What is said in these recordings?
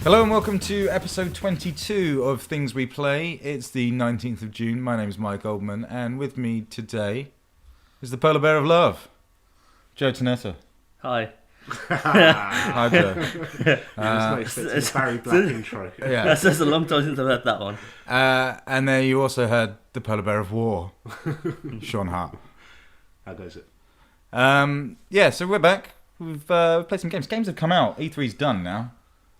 Hello and welcome to episode 22 of Things We Play. It's the 19th of June. My name is Mike Goldman, and with me today is the Polar Bear of Love, Joe Tanetta. Hi. Hi, Joe. It's a Barry Black intro. Yeah. That's a long time since I've heard that one. And then you also heard the Polar Bear of War, Sean Hart. How goes it? So we're back. We've played some games. Games have come out. E3's done now.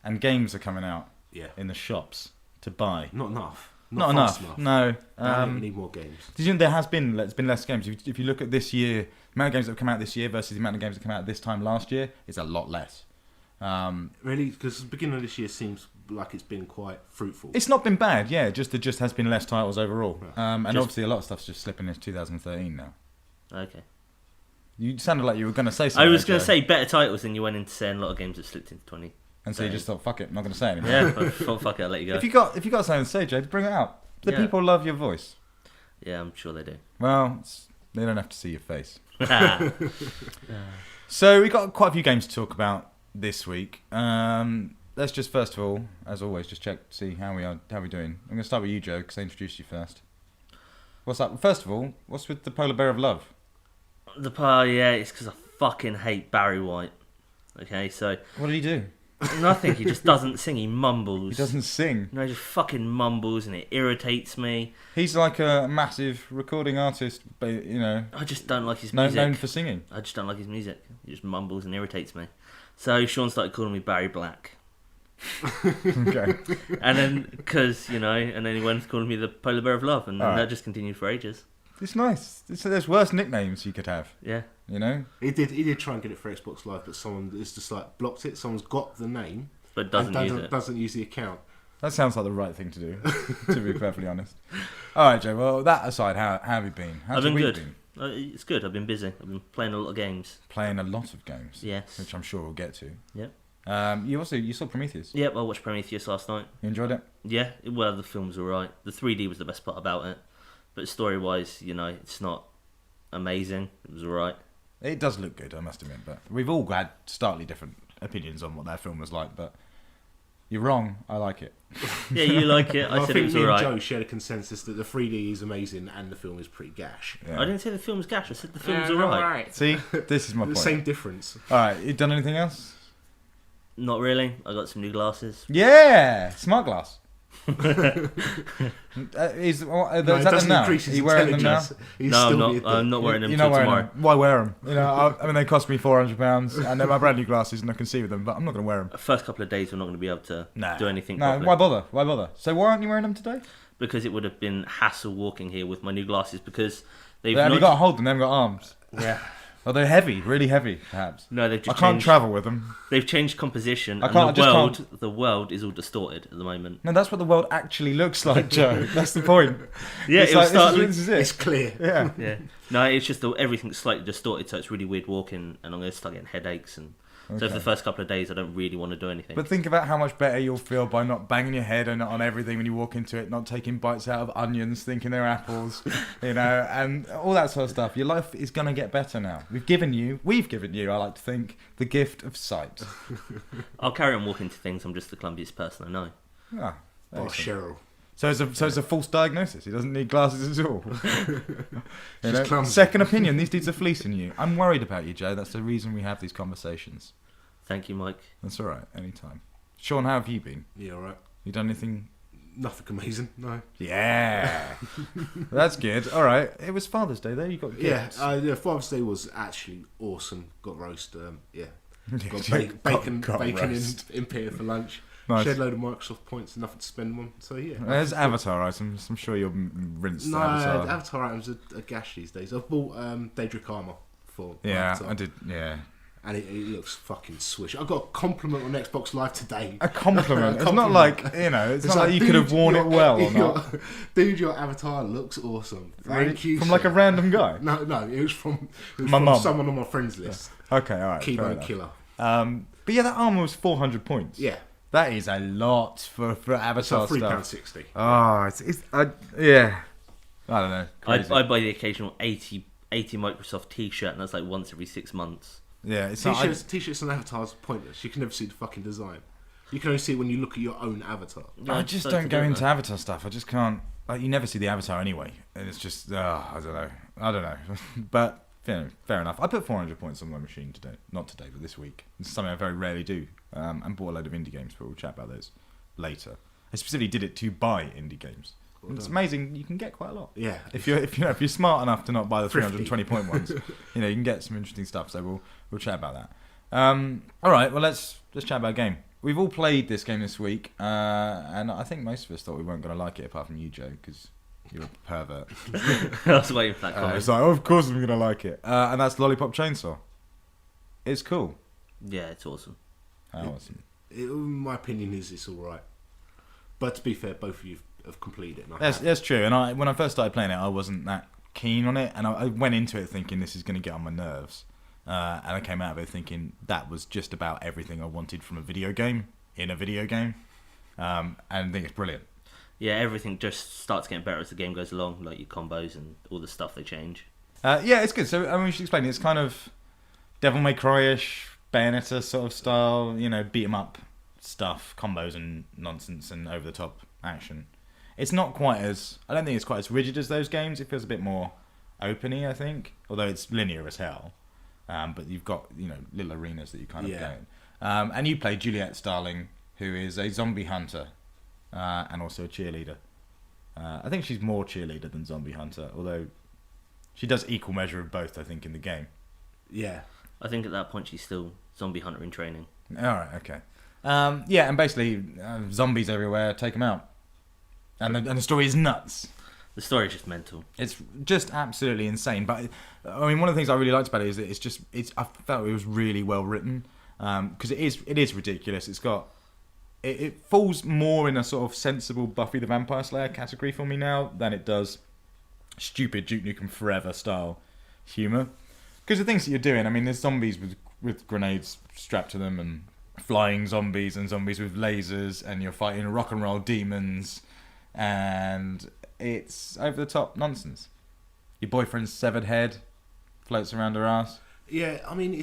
And games are coming out in the shops to buy. Not enough. Not enough. No. We need more games. Did you know there's been less games? If you look at this year, the amount of games that have come out this year versus the amount of games that come out this time last year, it's a lot less. Really? Because the beginning of this year seems like it's been quite fruitful. It's not been bad, yeah. There just has been less titles overall. And obviously a lot of stuff's just slipping into 2013 now. Okay. You sounded like you were going to say something. I was going to say better titles than you went into saying a lot of games have slipped into 20. And so you just thought, fuck it, I'm not going to say anything. Yeah, I thought, fuck it, I'll let you go. If you got something to say, Jay, bring it out. The people love your voice. Yeah, I'm sure they do. Well, they don't have to see your face. So we got quite a few games to talk about this week. Let's just first of all, as always, just check to see how we're doing. I'm going to start with you, Joe, because I introduced you first. What's up? First of all, what's with the Polar Bear of Love? It's because I fucking hate Barry White. Okay, so... What did he do? Nothing, he just doesn't sing, he mumbles. He doesn't sing. No, he just fucking mumbles and it irritates me. He's like a massive recording artist, but, you know... I just don't like his music. Known for singing. I just don't like his music. He just mumbles and irritates me. So Sean started calling me Barry Black. Okay. And then, and then he went calling me the Polar Bear of Love, and that just continued for ages. It's nice. There's worse nicknames you could have. Yeah. You know? He did try and get it for Xbox Live, but someone is just like blocked it. Someone's got the name, but doesn't use the account. That sounds like the right thing to do, to be perfectly honest. All right, Joe. Well, that aside, how have you been? I've been good. It's good. I've been busy. I've been playing a lot of games. Playing a lot of games. Yes. Which I'm sure we'll get to. Yep. You saw Prometheus. Yep. I watched Prometheus last night. You enjoyed it? Yeah. Well, the film's alright. The 3D was the best part about it, but story-wise, it's not amazing. It was alright. It does look good, I must admit, but we've all had starkly different opinions on what that film was like, but you're wrong, I like it. Yeah, you like it, I said it was alright. Me and Joe shared a consensus that the 3D is amazing and the film is pretty gash. Yeah. I didn't say the film's gash, I said the film's alright. See, this is my point. Same difference. Alright, you done anything else? Not really, I got some new glasses. Yeah, smart glass. Is that them now? Are you wearing them now? No, I'm not wearing them You're till not wearing tomorrow. them. Why wear them? They cost me £400 and they're my brand new glasses and I can see with them, but I'm not going to wear them. The first couple of days we're not going to be able to do anything properly. Why bother? So why aren't you wearing them today? Because it would have been hassle walking here with my new glasses because Have you got to hold them? They haven't got arms. Yeah. Oh, they're heavy, really heavy, perhaps. No, they've just I can't travel with them. They've changed composition, the world is all distorted at the moment. No, that's what the world actually looks like, Joe. That's the point. Yeah, this is it. It's clear. Yeah. Yeah. No, it's just everything's slightly distorted, so it's really weird walking, and I'm going to start getting headaches. And so for the first couple of days, I don't really want to do anything. But think about how much better you'll feel by not banging your head on everything when you walk into it, not taking bites out of onions, thinking they're apples, and all that sort of stuff. Your life is going to get better now. We've given you, I like to think, the gift of sight. I'll carry on walking to things. I'm just the clumsiest person I know. Ah, Cheryl. So it's a false diagnosis. He doesn't need glasses at all. Clumsy. Second opinion. These dudes are fleecing you. I'm worried about you, Joe. That's the reason we have these conversations. Thank you, Mike. That's all right. Anytime. Sean, how have you been? Yeah, all right. You done anything? Nothing amazing, no. Yeah. That's good. All right. It was Father's Day, though. You got gifts. Yeah, Father's Day was actually awesome. Got roast. Got bacon in Pier for lunch. Nice. Shared a load of Microsoft points and nothing to spend on. So yeah. There's Avatar items. I'm sure you'll rinse No, Avatar. Avatar items are gash these days. I've bought Daedric armor for Yeah, Avatar. I did. Yeah. And it looks fucking swish. I got a compliment on Xbox Live today. A compliment. It's not like, it's not like you could have worn it well or not. Dude, your Avatar looks awesome. Thank you. From like a random guy? No, it was from mum. someone on my friends list. Okay, all right. Keyboard killer. But yeah, that armor was 400 points. Yeah. That is a lot for Avatar So stuff. £3.60. Oh, yeah. I don't know. Crazy. I buy the occasional 80 Microsoft T-shirt, and that's like once every 6 months. Yeah, it's T-shirts and avatars are pointless. You can never see the fucking design. You can only see it when you look at your own avatar. Yeah, I just don't go into Avatar stuff. I just can't. Like, you never see the Avatar anyway, and it's just I don't know. But fair enough. I put 400 points on my machine today. Not today, but this week. It's something I very rarely do. And bought a load of indie games, but we'll chat about those later. I specifically did it to buy indie games. Well, it's amazing. You can get quite a lot. Yeah. If you're smart enough to not buy the 320 point ones, you can get some interesting stuff. So we'll chat about that. All right. Well, let's chat about a game. We've all played this game this week, and I think most of us thought we weren't going to like it, apart from you, Joe, because you're a pervert. I was waiting for that comment. It's like, of course I'm going to like it. And that's Lollipop Chainsaw. It's cool. Yeah, it's awesome. Awesome. In my opinion, it's all right. But to be fair, both of you have completed it. That's true. And when I first started playing it, I wasn't that keen on it, and I went into it thinking this is going to get on my nerves. And I came out of it thinking that was just about everything I wanted from a video game in a video game. And I think it's brilliant. Yeah, everything just starts getting better as the game goes along, like your combos and all the stuff they change. Yeah, it's good. So we should explain it. It's kind of Devil May Cry-ish, Bayonetta sort of style, beat 'em up stuff, combos and nonsense and over the top action. It's not quite as, I don't think it's quite as rigid as those games. It feels a bit more openy, I think, although it's linear as hell. But you've got little arenas that you kind of go in. And you play Juliet Starling, who is a zombie hunter and also a cheerleader. I think she's more cheerleader than zombie hunter, although she does equal measure of both, I think, in the game. Yeah. I think at that point she's still zombie hunter in training. All right, okay. And basically zombies everywhere, take them out. And the story is nuts. The story is just mental. It's just absolutely insane. But I mean, one of the things I really liked about it is that I felt it was really well written, because it is ridiculous. It's got it falls more in a sort of sensible Buffy the Vampire Slayer category for me now than it does stupid Duke Nukem Forever style humour. Because the things that you're doing, I mean, there's zombies with grenades strapped to them, and flying zombies, and zombies with lasers, and you're fighting rock and roll demons, and it's over the top nonsense. Your boyfriend's severed head floats around her ass. Yeah, I mean,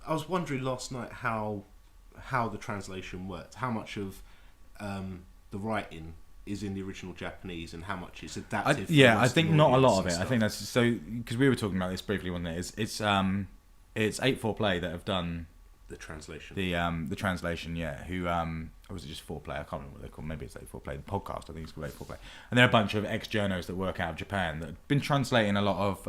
I was wondering last night how the translation worked. How much of the writing is in the original Japanese, and how much is adapted. I think not a lot of it. I think that's so, because we were talking about this briefly, wasn't it? It's 8-4-Play that have done the translation. The translation, yeah. Who or was it just 4Play? I can't remember what they're called. Maybe it's 8-4-Play. The podcast, I think it's called 8-4-Play. And there are a bunch of ex-journos that work out of Japan that have been translating a lot of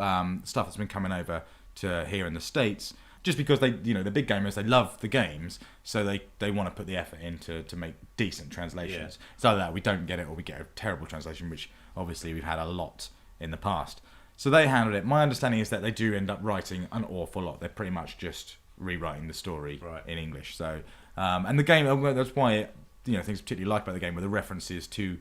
stuff that's been coming over to here in the States, just because they, the big gamers, they love the games, so they want to put the effort in to make decent translations. Yeah. It's either that we don't get it, or we get a terrible translation, which obviously we've had a lot in the past. So they handled it. My understanding is that they do end up writing an awful lot. They're pretty much just rewriting the story in English. So and the game, that's why things I particularly like about the game were the references to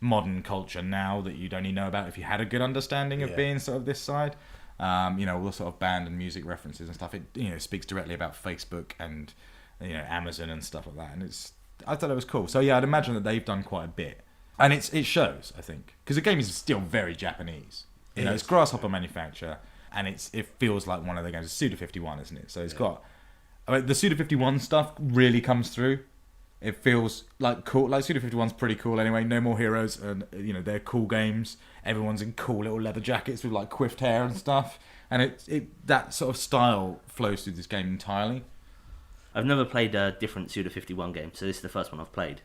modern culture now that you'd only know about if you had a good understanding of being sort of this side. All the sort of band and music references and stuff. It speaks directly about Facebook and Amazon and stuff like that. And I thought it was cool. So yeah, I'd imagine that they've done quite a bit, and it shows, I think, because the game is still very Japanese. It's Grasshopper manufacture, and it feels like one of the games. It's Suda 51, isn't it? So it's got, I mean, the Suda 51 stuff really comes through. It feels like cool. Like Suda 51's pretty cool anyway. No More Heroes, and they're cool games. Everyone's in cool little leather jackets with like coiffed hair and stuff, and that sort of style flows through this game entirely. I've never played a different Suda 51 game, so this is the first one I've played.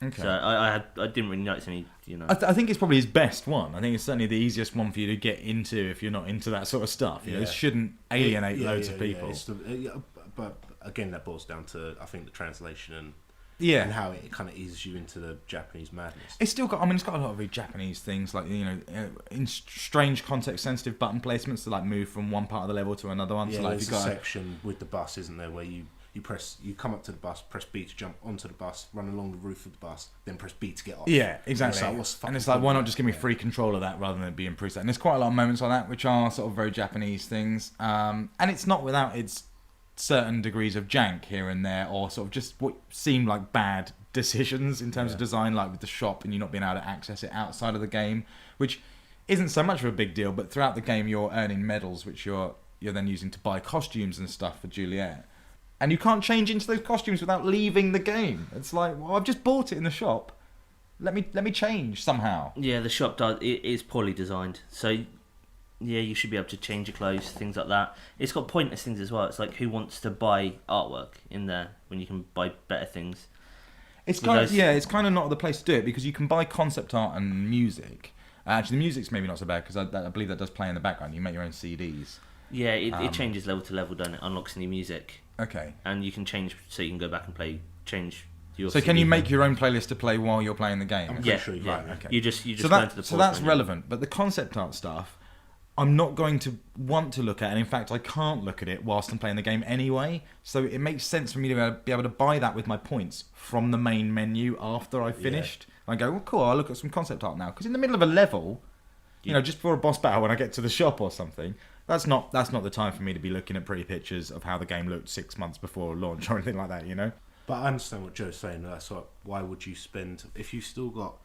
Okay. So I didn't really notice any, I think it's probably his best one. I think it's certainly the easiest one for you to get into if you're not into that sort of stuff. It shouldn't alienate loads of people. But again, that boils down to, I think, the translation and how it kind of eases you into the Japanese madness. It's still got, it's got a lot of really Japanese things, like, in strange context-sensitive button placements to like move from one part of the level to another one. Yeah, so, like, there's a section with the bus, isn't there, where you come up to the bus, press B to jump onto the bus, run along the roof of the bus, then press B to get off. Yeah, exactly. And it's like, why not just give me free control of that rather than it being preset? And there's quite a lot of moments like that, which are sort of very Japanese things. And it's not without its certain degrees of jank here and there, or sort of just what seem like bad decisions in terms of design, like with the shop and you not being able to access it outside of the game, which isn't so much of a big deal, but throughout the game you're earning medals, which you're then using to buy costumes and stuff for Juliet. and you can't change into those costumes without leaving the game. It's like, well, I've just bought it in the shop. Let me change somehow. Yeah, the shop it is poorly designed. So, yeah, you should be able to change your clothes, things like that. It's got pointless things as well. It's like, who wants to buy artwork in there when you can buy better things? It's kind of not the place to do it, because you can buy concept art and music. Actually, the music's maybe not so bad, because I believe that does play in the background. You make your own CDs. Yeah, it changes level to level, doesn't it? Unlocks new music. Okay. And you can change, so you can go back and change your So CD. can you make your own playlist to play while you're playing the game? I'm Yeah, pretty sure you yeah. can. Okay. You just So go into the that's menu. relevant, but the concept art stuff, I'm not going to want to look at, and in fact, I can't look at it whilst I'm playing the game anyway. So it makes sense for me to be able to buy that with my points from the main menu after I've finished. I go, well, cool, I'll look at some concept art now, because in the middle of a level, just before a boss battle, when I get to the shop or something, that's not the time for me to be looking at pretty pictures of how the game looked 6 months before launch or anything like that. But I understand what Joe's saying. That's like, why would you spend, if you've still got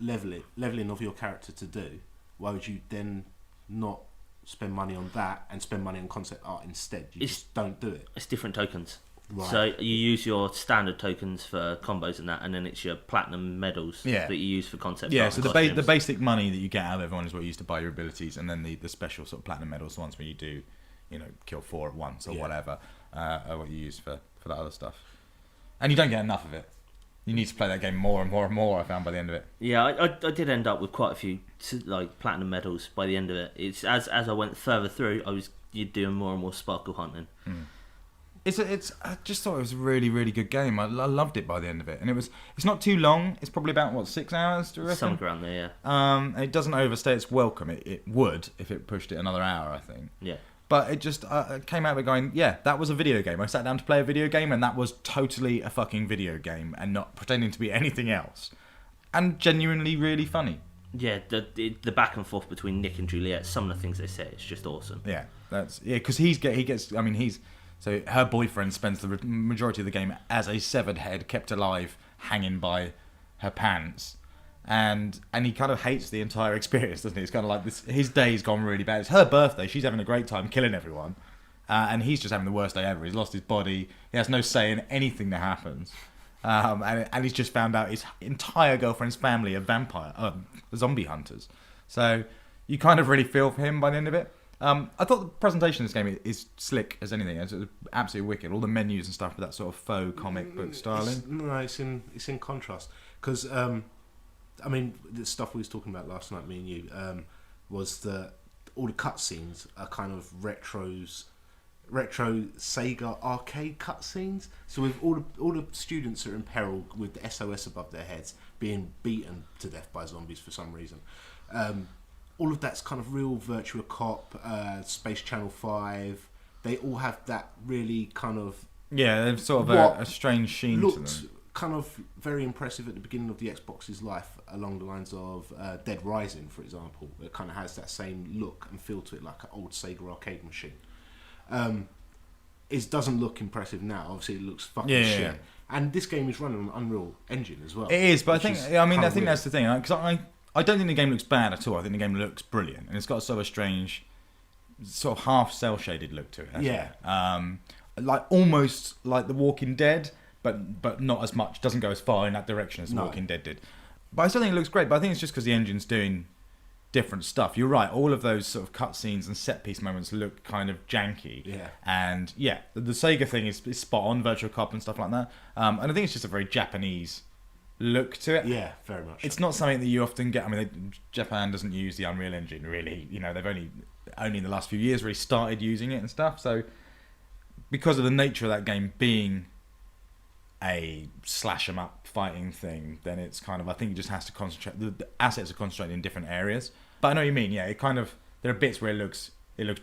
leveling of your character to do, why would you then not spend money on that and spend money on concept art instead? You just don't do it. It's different tokens. Right. So you use your standard tokens for combos and that, and then it's your platinum medals that you use for concept art. Yeah, so and the costumes. basic money that you get out of everyone is what you use to buy your abilities, and then the special sort of platinum medals, the ones where you do, kill 4 at once or whatever, are what you use for that other stuff. And you don't get enough of it. You need to play that game more and more and more, I found, by the end of it. Yeah, I did end up with quite a few like platinum medals by the end of it. It's as I went further through, you're doing more and more sparkle hunting. I just thought it was a really, really good game. I loved it by the end of it, and it's not too long. It's probably about 6 hours, do you reckon? Something around there, yeah. It doesn't overstay its welcome. It would if it pushed it another hour, I think. Yeah. But it just came out of it going, yeah, that was a video game. I sat down to play a video game, and that was totally a fucking video game, and not pretending to be anything else, and genuinely really funny. Yeah, the back and forth between Nick and Juliet, some of the things they say, it's just awesome. Yeah, because so her boyfriend spends the majority of the game as a severed head kept alive, hanging by her pants, and he kind of hates the entire experience, doesn't he? It's kind of like this. His day's gone really bad. It's her birthday. She's having a great time killing everyone, and he's just having the worst day ever. He's lost his body. He has no say in anything that happens, and he's just found out his entire girlfriend's family are zombie hunters. So you kind of really feel for him by the end of it. I thought the presentation of this game is slick as anything. It's absolutely wicked. All the menus and stuff with that sort of faux comic book styling. It's in contrast, because the stuff we was talking about last night, me and you, was that all the cutscenes are kind of retro Sega arcade cutscenes. So with all the students are in peril with the SOS above their heads, being beaten to death by zombies for some reason. All of that's kind of real Virtua Cop, Space Channel 5. They all have that really kind of... Yeah, they've sort of a strange sheen to them. Looked kind of very impressive at the beginning of the Xbox's life, along the lines of Dead Rising, for example. It kind of has that same look and feel to it, like an old Sega arcade machine. It doesn't look impressive now. Obviously, it looks fucking shit. Yeah. And this game is running on Unreal Engine as well. It is, but I think that's the thing. Because I don't think the game looks bad at all. I think the game looks brilliant, and it's got sort of a strange, sort of half cell shaded look to it. Yeah. Like almost like The Walking Dead, but not as much. Doesn't go as far in that direction as The Walking Dead did. But I still think it looks great. But I think it's just because the engine's doing different stuff. You're right. All of those sort of cutscenes and set piece moments look kind of janky. Yeah. And yeah, the Sega thing is spot on, Virtual Cop and stuff like that. And I think it's just a very Japanese look to it. Yeah, very much. It's not something that you often get. I mean, Japan doesn't use the Unreal Engine really. They've only in the last few years really started using it and stuff. So because of the nature of that game being a slash 'em up fighting thing, then it's kind of, I think it just has to concentrate. The assets are concentrated in different areas. But I know what you mean. Yeah, it kind of, there are bits where it looks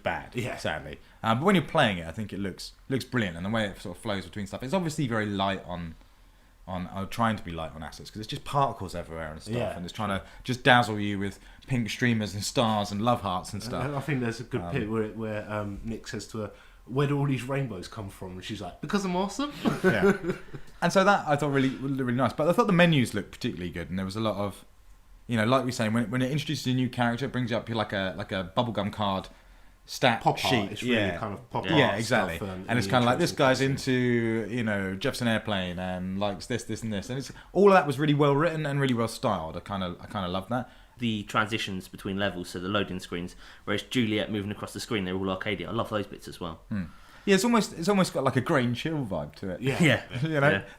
bad. Yeah. Sadly. But when you're playing it, I think it looks brilliant, and the way it sort of flows between stuff. It's obviously very light on trying to be light on assets, because it's just particles everywhere and stuff, and it's trying to just dazzle you with pink streamers and stars and love hearts and stuff. I think there's a good bit where Nick says to her, "Where do all these rainbows come from?" And she's like, "Because I'm awesome." Yeah. And so that I thought really nice. But I thought the menus looked particularly good, and there was a lot of, like we say, when it introduces a new character, it brings you up like a bubblegum card stat pop sheet. art. It's really kind of pop art. Yeah, exactly. Stuff And it's kind of like this guy's into, Jefferson Airplane and likes this, and this, and it's all of that was really well written and really well styled. I kind of loved that. The transitions between levels, so the loading screens, where it's Juliet moving across the screen, they're all arcadey. I love those bits as well. Yeah, it's almost got like a Grain Chill vibe to it. Yeah.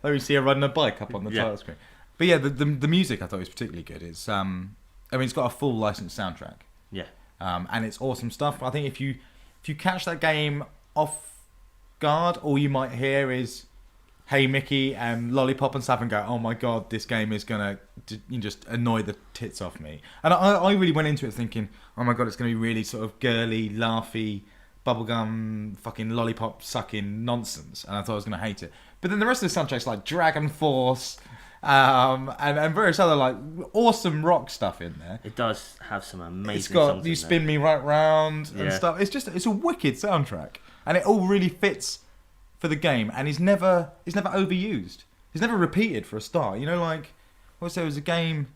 Like you see her riding a bike up on the title screen. But yeah, the music I thought was particularly good. It's it's got a full licensed soundtrack. Yeah. And it's awesome stuff. I think if you catch that game off guard, all you might hear is Hey Mickey and Lollipop and stuff, and go, oh my god, this game is gonna just annoy the tits off me. And I really went into it thinking, oh my god, it's gonna be really sort of girly, laughy, bubblegum, fucking lollipop sucking nonsense, and I thought I was gonna hate it. But then the rest of the soundtrack's like Dragon Force, and various other like awesome rock stuff in there. It does have some amazing. It's got songs You in Spin Me Right Round and Yeah. stuff. It's a wicked soundtrack, and it all really fits for the game, and he's never overused. He's never repeated for a start. There was a game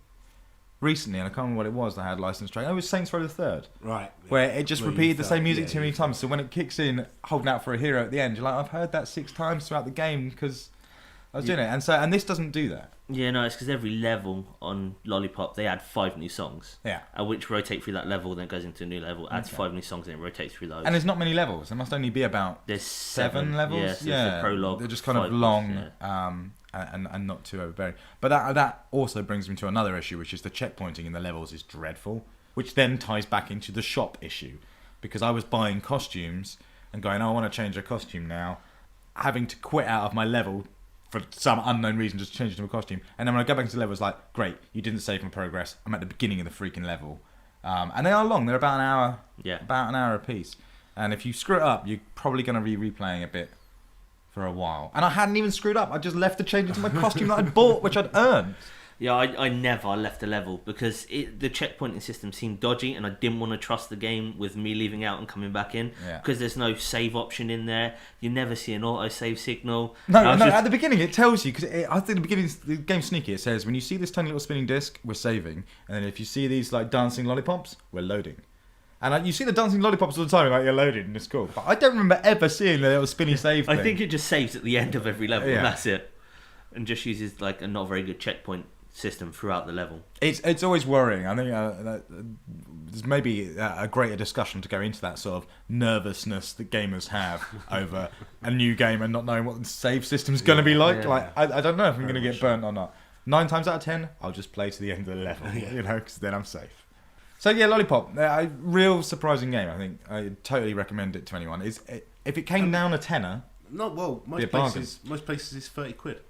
recently, and I can't remember what it was that had licensed track. It was Saints Row the Third, Right. where it just repeated the same music too many yeah. times. So when it kicks in, holding out for a hero at the end, you're like, I've heard that 6 times throughout the game because I was doing it, and this doesn't do that. Yeah, no, it's because every level on Lollipop they add 5 new songs. Yeah. Which rotate through that level, then goes into a new level, adds 5 new songs, and it rotates through those. And there's not many levels. There must only be about There's 7 levels. Yeah, so there's the prologue. They're just kind of 5, long, yeah. and not too overbearing. But that also brings me to another issue, which is the checkpointing in the levels is dreadful, which then ties back into the shop issue, because I was buying costumes and going, oh, I want to change a costume now, having to quit out of my level for some unknown reason, just change it to a costume. And then when I go back into the level, it's like, great, you didn't save my progress. I'm at the beginning of the freaking level. And they are long. They're about an hour. Yeah. About an hour a piece. And if you screw it up, you're probably going to be replaying a bit for a while. And I hadn't even screwed up. I just left the change into my costume that I'd bought, which I'd earned. Yeah, I never left a level because the checkpointing system seemed dodgy, and I didn't want to trust the game with me leaving out and coming back in because there's no save option in there. You never see an auto save signal. No. At the beginning it tells you, because I think at the beginning the game's sneaky. It says when you see this tiny little spinning disc, we're saving, and then if you see these like dancing lollipops, we're loading. And you see the dancing lollipops all the time, like you're loaded, and it's cool. But I don't remember ever seeing the little spinny save thing. I think it just saves at the end of every level, Yeah. and that's it, and just uses like a not very good checkpoint system throughout the level. It's always worrying. I think there's maybe a greater discussion to go into that sort of nervousness that gamers have over a new game and not knowing what the save system's going to be like. Yeah. Like I don't know if I'm going to get burnt or not. 9 times out of 10, I'll just play to the end of the level, because then I'm safe. So yeah, Lollipop, a real surprising game. I think I totally recommend it to anyone. If it came down a tenner, No, well, Be a bargain. most places is 30 quid.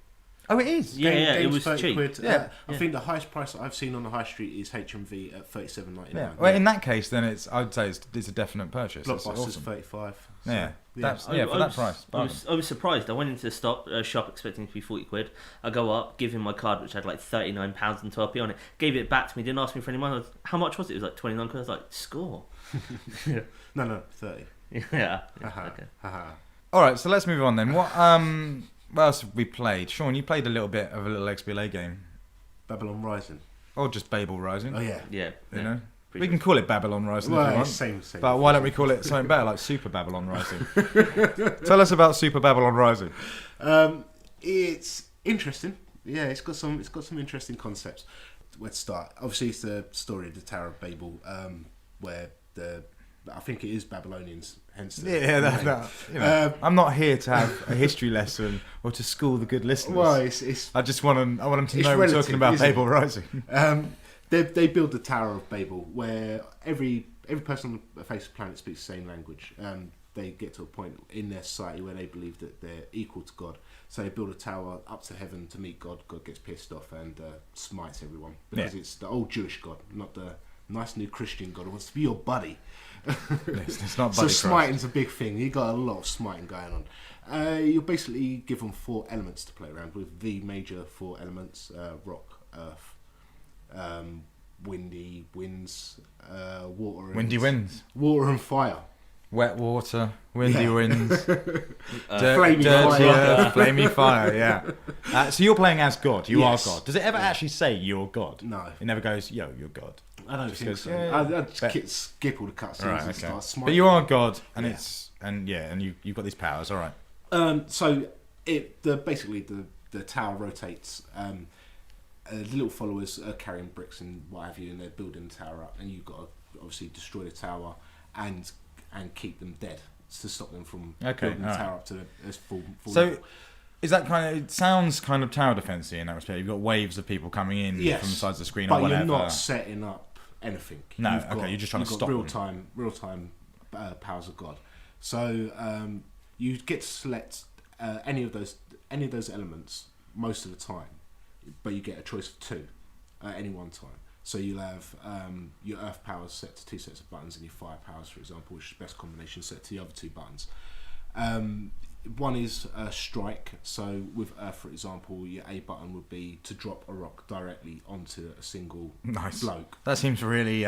oh, it is. Yeah, it Game's was 30 cheap. quid. Yeah. I think the highest price that I've seen on the high street is HMV at $37.99. Yeah. Well, in that case, then I'd say it's a definite purchase. It's Blockbuster's awesome. 35. So, Yeah. That's for that price. I was surprised. I went into the shop expecting it to be 40 quid. I go up, give him my card, which had like £39 and 12p on it. Gave it back to me, didn't ask me for any money. How much was it? It was like 29 quid. I was like, score. No, 30. Yeah. Haha, Okay. haha. All right, so let's move on then. What else have we played? Sean, you played a little bit of a little XBLA game, Babylon Rising. or just Babel Rising. Oh yeah. Yeah. You yeah. know, Pretty we can call it Babylon Rising if you Well, want. same. But why don't we call it something better, like Super Babylon Rising? Tell us about Super Babylon Rising. It's interesting. Yeah, it's got some interesting concepts. Let's start. Obviously, it's the story of the Tower of Babel, where I think it is Babylonians. Hence, the name. I'm not here to have a history lesson or to school the good listeners. Well, it's I want them to it's know we're relative, talking about isn't it? Babel Rising. They build the Tower of Babel, where every person on the face of the planet speaks the same language. They get to a point in their society where they believe that they're equal to God. So they build a tower up to heaven to meet God. God gets pissed off and smites everyone because it's the old Jewish God, not the nice new Christian God who wants to be your buddy. It's not So buddy smiting's a big thing. You got a lot of smiting going on. You're basically given 4 elements to play around with. The major 4 elements: rock, earth, windy winds, water. Windy winds. Water and fire. Wet water, windy winds, Flamey dirty fire. earth, flamey fire, yeah. So you're playing as God. You Yes. are God. Does it ever actually say you're God? No. It never goes, yo, you're God. I don't Just think goes, so. yeah, yeah. I'd just skip all the cutscenes Right, and okay. start smiting. But you are God, and Yeah. and you've got these powers. All right. So basically the tower rotates. The little followers are carrying bricks and what have you, and they're building the tower up, and you've got to obviously destroy the tower and keep them dead to stop them from building the tower up to as full So, level. is that it sounds kind of tower defensey in that respect? You've got waves of people coming in from the sides of the screen but or whatever. you're not setting up anything. No, you're just trying to stop real them. real time powers of God. So you get to select any of those elements most of the time, but you get a choice of 2 at any one time. So you'll have your earth powers set to 2 sets of buttons, and your fire powers, for example, which is the best combination, set to the other 2 buttons. One is strike. So with earth, for example, your A button would be to drop a rock directly onto a single bloke. That seems really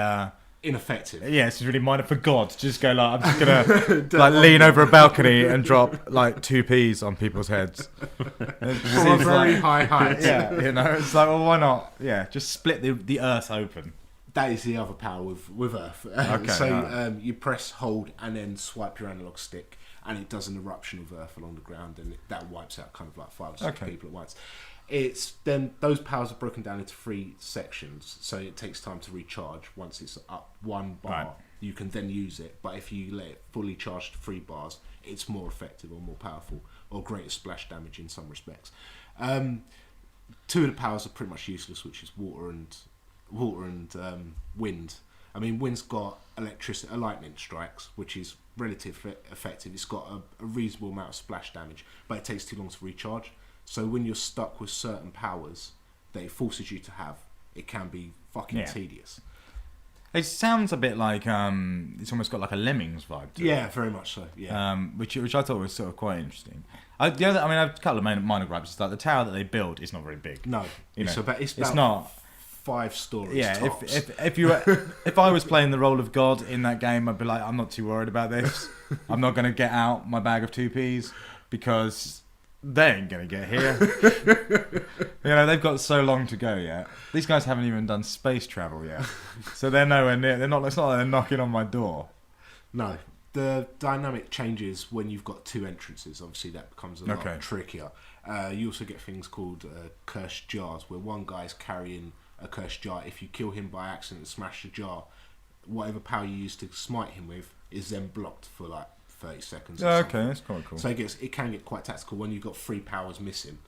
ineffective. Yeah, it's really minor for God. Just go I'm just gonna lean over a balcony and drop 2 peas on people's heads From a very high height. Yeah, it's like, well, why not? Yeah, just split the earth open. That is the other power with earth. Okay, so you press hold and then swipe your analog stick, and it does an eruption of earth along the ground, and that wipes out kind of like 5 or 6 people at once. It's then those powers are broken down into 3 sections, so it takes time to recharge. Once it's up 1 bar, you can then use it, but if you let it fully charge to 3 bars, it's more effective or more powerful or greater splash damage in some respects. 2 of the powers are pretty much useless, which is water and wind. I mean, wind's got lightning strikes, which is relatively effective. It's got a reasonable amount of splash damage, but it takes too long to recharge. So when you're stuck with certain powers that it forces you to have, it can be fucking tedious. It sounds a bit like it's almost got like a Lemmings vibe to it. Yeah, very much so. Yeah. Which I thought was sort of quite interesting. I have a couple of minor gripes. It's like the tower that they build is not very big. No, it's about it's not 5 stories. Yeah, tops. if I was playing the role of God in that game, I'd be like, I'm not too worried about this. I'm not going to get out my bag of 2 peas because they ain't going to get here. They've got so long to go yet. These guys haven't even done space travel yet, so they're nowhere near. They're not. It's not like they're knocking on my door. No, the dynamic changes when you've got 2 entrances. Obviously, that becomes a lot trickier. You also get things called cursed jars, where one guy's carrying a cursed jar. If you kill him by accident and smash the jar, whatever power you use to smite him with is then blocked for like 30 seconds. Okay, that's quite cool. So it can get quite tactical when you've got 3 powers missing.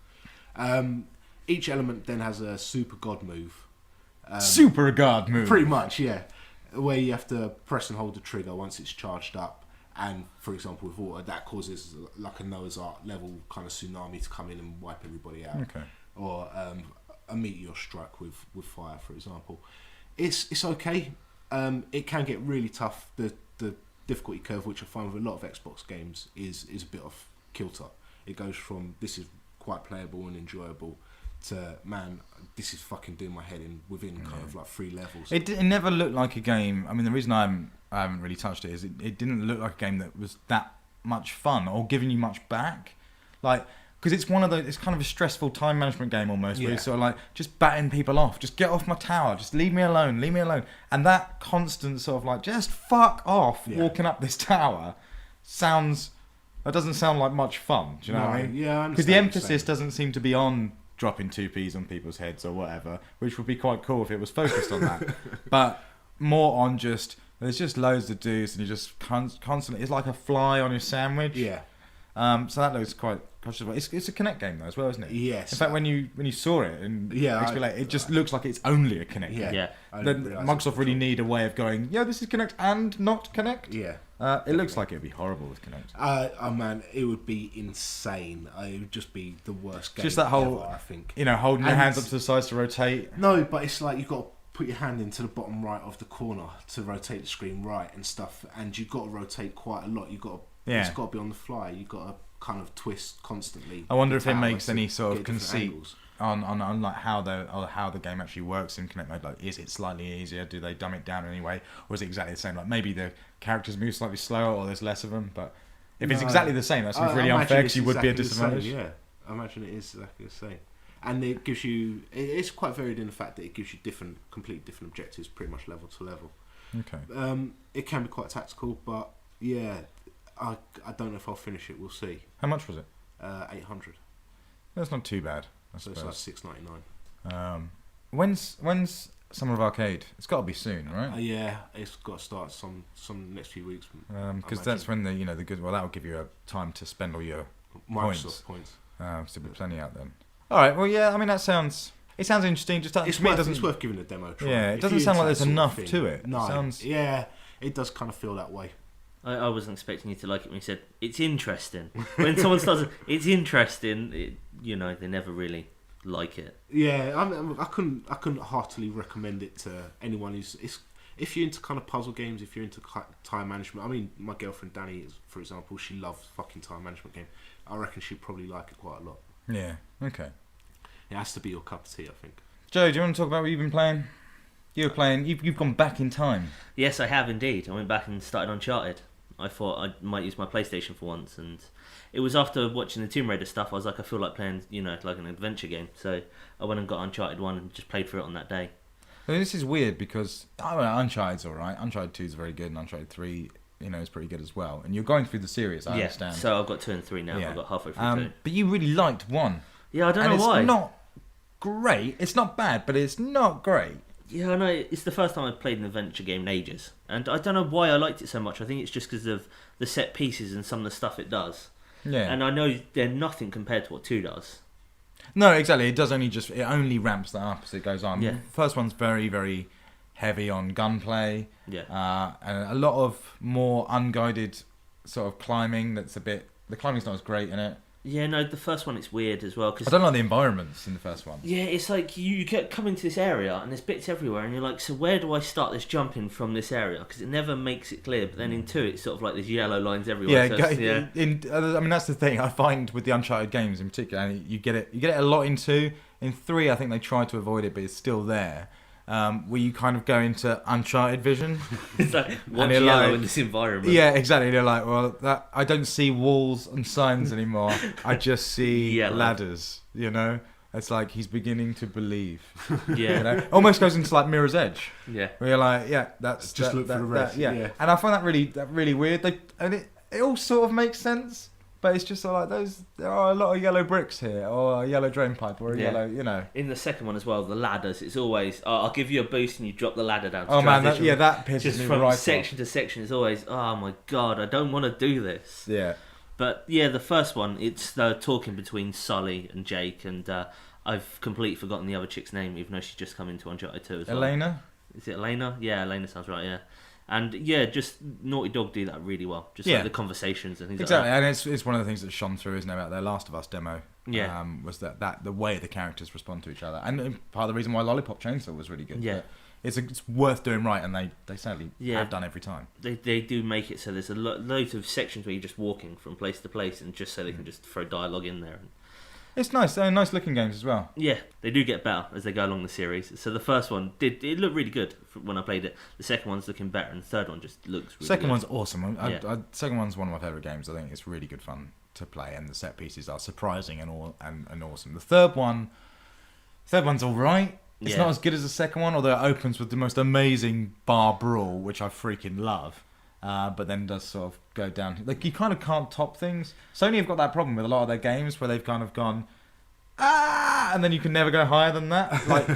Each element then has a super god move. Super god move. Pretty much, yeah. Where you have to press and hold the trigger once it's charged up. And for example, with water, that causes like a Noah's Ark level kind of tsunami to come in and wipe everybody out. Okay. Or a meteor strike with fire, for example. It's okay. It can get really tough. The difficulty curve, which I find with a lot of Xbox games, is a bit off kilter. It goes from this is quite playable and enjoyable to, man, this is fucking doing my head in within kind of like 3 levels. It never looked like a game. I mean, the reason I haven't really touched it is it didn't look like a game that was that much fun or giving you much back. Like, because it's one of those, it's kind of a stressful time management game almost, where you're sort of like, just batting people off, just get off my tower, just leave me alone. And that constant sort of like, just fuck off, walking up this tower, that doesn't sound like much fun. Do you know what I mean? Yeah, because the emphasis doesn't seem to be on dropping 2 peas on people's heads or whatever, which would be quite cool if it was focused on that. But more on just, there's just loads of dudes and you just constantly, it's like a fly on your sandwich. Yeah. So that looks quite questionable. It's a Kinect game though as well, isn't it? Yes. In fact, when you saw it and it just looks like it's only a Kinect game. Yeah. Then Microsoft really need a way of going, this is Kinect and not Kinect. Yeah. It looks like it'd be horrible with Kinect. Oh man, it would be insane. It would just be the worst game just that whole, ever, I think. Holding your hands up to the sides to rotate. No, but it's like you've got to put your hand into the bottom right of the corner to rotate the screen right and stuff, and you've got to rotate quite a lot. It's got to be on the fly. You've got to kind of twist constantly. I wonder if it makes any sort of conceit on like how the game actually works in Kinect mode. Like, is it slightly easier? Do they dumb it down in any way, or is it exactly the same? Like, maybe the characters move slightly slower, or there's less of them. But if it's exactly the same, that seems really unfair because you would be a disadvantage. Yeah, I imagine it is exactly the same. And it gives you. It's quite varied in the fact that it gives you completely different objectives, pretty much level to level. Okay. It can be quite tactical, but yeah, I don't know if I'll finish it. We'll see. How much was it? 800. That's not too bad. So it's like $6.99. When's Summer of Arcade? It's got to be soon, right? Yeah, it's got to start some next few weeks. Because that's when the good. Well, that will give you a time to spend all your Microsoft points. So there'll be plenty out then. All right. Well, yeah. I mean, that sounds. It sounds interesting. Just it's worth giving a demo a try. Yeah, it doesn't sound like there's enough to it. No. Yeah, it does kind of feel that way. I wasn't expecting you to like it when you said it's interesting. When someone starts, it's interesting. They never really like it. Yeah, I couldn't heartily recommend it to anyone if you're into kind of puzzle games, if you're into time management. I mean, my girlfriend Danny, for example, she loves fucking time management game. I reckon she'd probably like it quite a lot. Yeah. Okay. It has to be your cup of tea, I think. Joe, do you want to talk about what you've been playing? You were playing. You've gone back in time. Yes, I have indeed. I went back and started Uncharted. I thought I might use my PlayStation for once, and it was after watching the Tomb Raider stuff. I was like, I feel like playing, like an adventure game. So I went and got Uncharted 1 and just played through it on that day. Well, this is weird because Uncharted's all right. Uncharted 2 is very good, and Uncharted 3, is pretty good as well. And you're going through the series, I understand. So I've got 2 and 3 now. I've got halfway through 2. But you really liked 1. Yeah, I don't know why. It's not great. It's not bad, but it's not great. Yeah, I know. It's the first time I've played an adventure game in ages. And I don't know why I liked it so much. I think it's just because of the set pieces and some of the stuff it does. Yeah. And I know they're nothing compared to what 2 does. No, exactly. It only ramps that up as it goes on. Yeah. The first one's very, very heavy on gunplay. Yeah. And a lot of more unguided sort of climbing. The climbing's not as great in it. Yeah, no, the first one it's weird as well. I don't like the environments in the first one. Yeah, it's like you get coming to this area and there's bits everywhere and you're like, so where do I start this jumping from this area? Because it never makes it clear. But then in 2, it's sort of like there's yellow lines everywhere. I mean, that's the thing I find with the Uncharted games in particular. And you get it a lot in 2. In 3, I think they try to avoid it, but it's still there. Where you kind of go into Uncharted vision. It's like, what's yellow in this environment? Yeah, exactly. They're like, well, I don't see walls and signs anymore. I just see ladders, It's like he's beginning to believe. Yeah. Almost goes into like Mirror's Edge. Yeah. Where you're like, that's... Just look for the rest. Yeah. And I find that really weird. It all sort of makes sense. But it's just like there are a lot of yellow bricks here, or a yellow drain pipe, or a yellow, In the second one as well, the ladders, it's always, I'll give you a boost and you drop the ladder down. Oh man, that pisses just me from right section to section, it's always, oh my god, I don't want to do this. Yeah. But yeah, the first one, it's the talking between Sully and Jake, and I've completely forgotten the other chick's name, even though she's just come into Uncharted 2 as well. Elena? Is it Elena? Yeah, Elena sounds right, yeah. And yeah, just Naughty Dog do that really well. Just like the conversations and things exactly. like that. And it's one of the things that shone through, isn't it, about their Last of Us demo? Yeah. Was that the way the characters respond to each other. And part of the reason why Lollipop Chainsaw was really good. Yeah. It's worth doing right, and they sadly have done every time. They do make it so there's loads of sections where you're just walking from place to place, and just so they can just throw dialogue in there. It's nice. They're nice looking games as well. Yeah, they do get better as they go along the series. So the first one it looked really good when I played it. The second one's looking better, and the third one just looks really Second good. one's awesome. Second one's one of my favourite games. I think it's really good fun to play, and the set pieces are surprising and awesome. The third one's all right. It's not as good as the second one, although it opens with the most amazing bar brawl, which I freaking love. But then does sort of go down. Like, you kind of can't top things. Sony have got that problem with a lot of their games where they've kind of gone, and then you can never go higher than that. Like,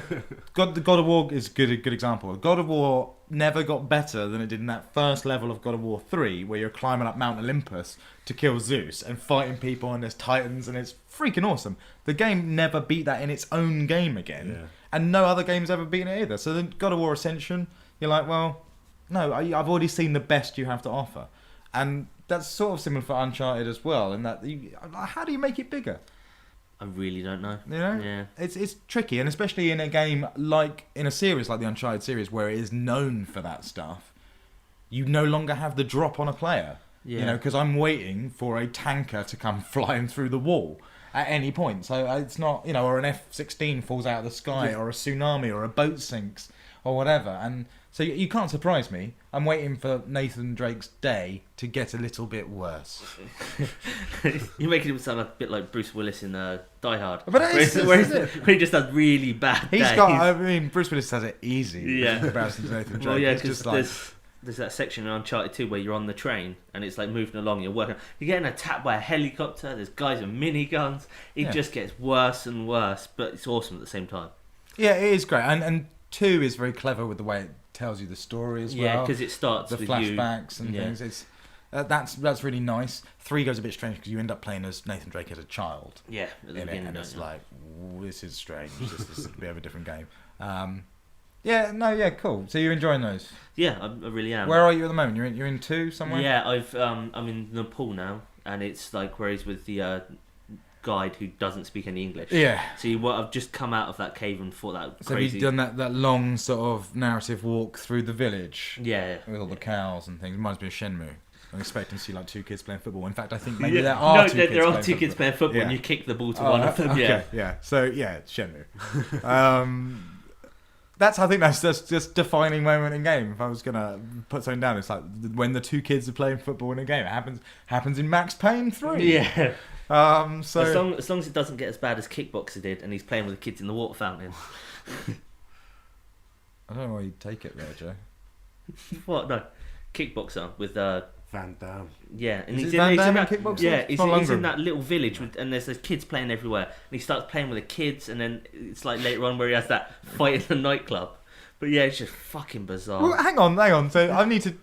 God of War is a good example. God of War never got better than it did in that first level of God of War 3, where you're climbing up Mount Olympus to kill Zeus and fighting people, and there's titans, and it's freaking awesome. The game never beat that in its own game again, and no other game's ever beaten it either. So then God of War Ascension, you're like, well, no, I've already seen the best you have to offer. And that's sort of similar for Uncharted as well, in that how do you make it bigger? I really don't know. Yeah. It's tricky, and especially in a game in a series like the Uncharted series, where it is known for that stuff, you no longer have the drop on a player. Yeah. Because I'm waiting for a tanker to come flying through the wall at any point. So it's not, or an F-16 falls out of the sky, or a tsunami, or a boat sinks, or whatever. And So you can't surprise me. I'm waiting for Nathan Drake's day to get a little bit worse. You're making him sound a bit like Bruce Willis in Die Hard. But where he just had really bad days. Bruce Willis has it easy in comparison to Nathan Drake. Well, yeah, because there's that section in Uncharted 2 where you're on the train and it's like moving along, you're getting attacked by a helicopter, there's guys with miniguns. It just gets worse and worse, but it's awesome at the same time. Yeah, it is great. And 2 is very clever with the way it tells you the story as well. Yeah, because it starts the with flashbacks and things. It's that's really nice. 3 goes a bit strange because you end up playing as Nathan Drake as a child. Yeah, in it, and it's like, this is strange. This is a bit of a different game. Cool. So you're enjoying those? Yeah, I really am. Where are you at the moment? You're in 2 somewhere? Yeah, I'm in Nepal now, and it's like where he's with the guide who doesn't speak any English. Yeah. So I've just come out of that cave and thought that So crazy. have you done that long sort of narrative walk through the village? Yeah. With all the cows and things. It reminds me of Shenmue. I'm expecting to see like 2 kids playing football. In fact, I think maybe there are 2 kids there are playing 2 kids playing football, and you kick the ball to one of them. Okay, yeah. So yeah, it's Shenmue. I think that's just defining moment in game. If I was gonna put something down, it's like when the 2 kids are playing football in a game. It happens in Max Payne 3. Yeah. So as long as it doesn't get as bad as Kickboxer did, and he's playing with the kids in the water fountain. I don't know why you take it there, Joe. What? No, Kickboxer with Van Damme. Yeah, and Is he's it Van Damme in that, in Kickboxer? yeah, he's Longer. in that little village and there's kids playing everywhere, and he starts playing with the kids, and then it's like later on where he has that fight in the nightclub. But yeah, it's just fucking bizarre. Well, hang on. So I need to.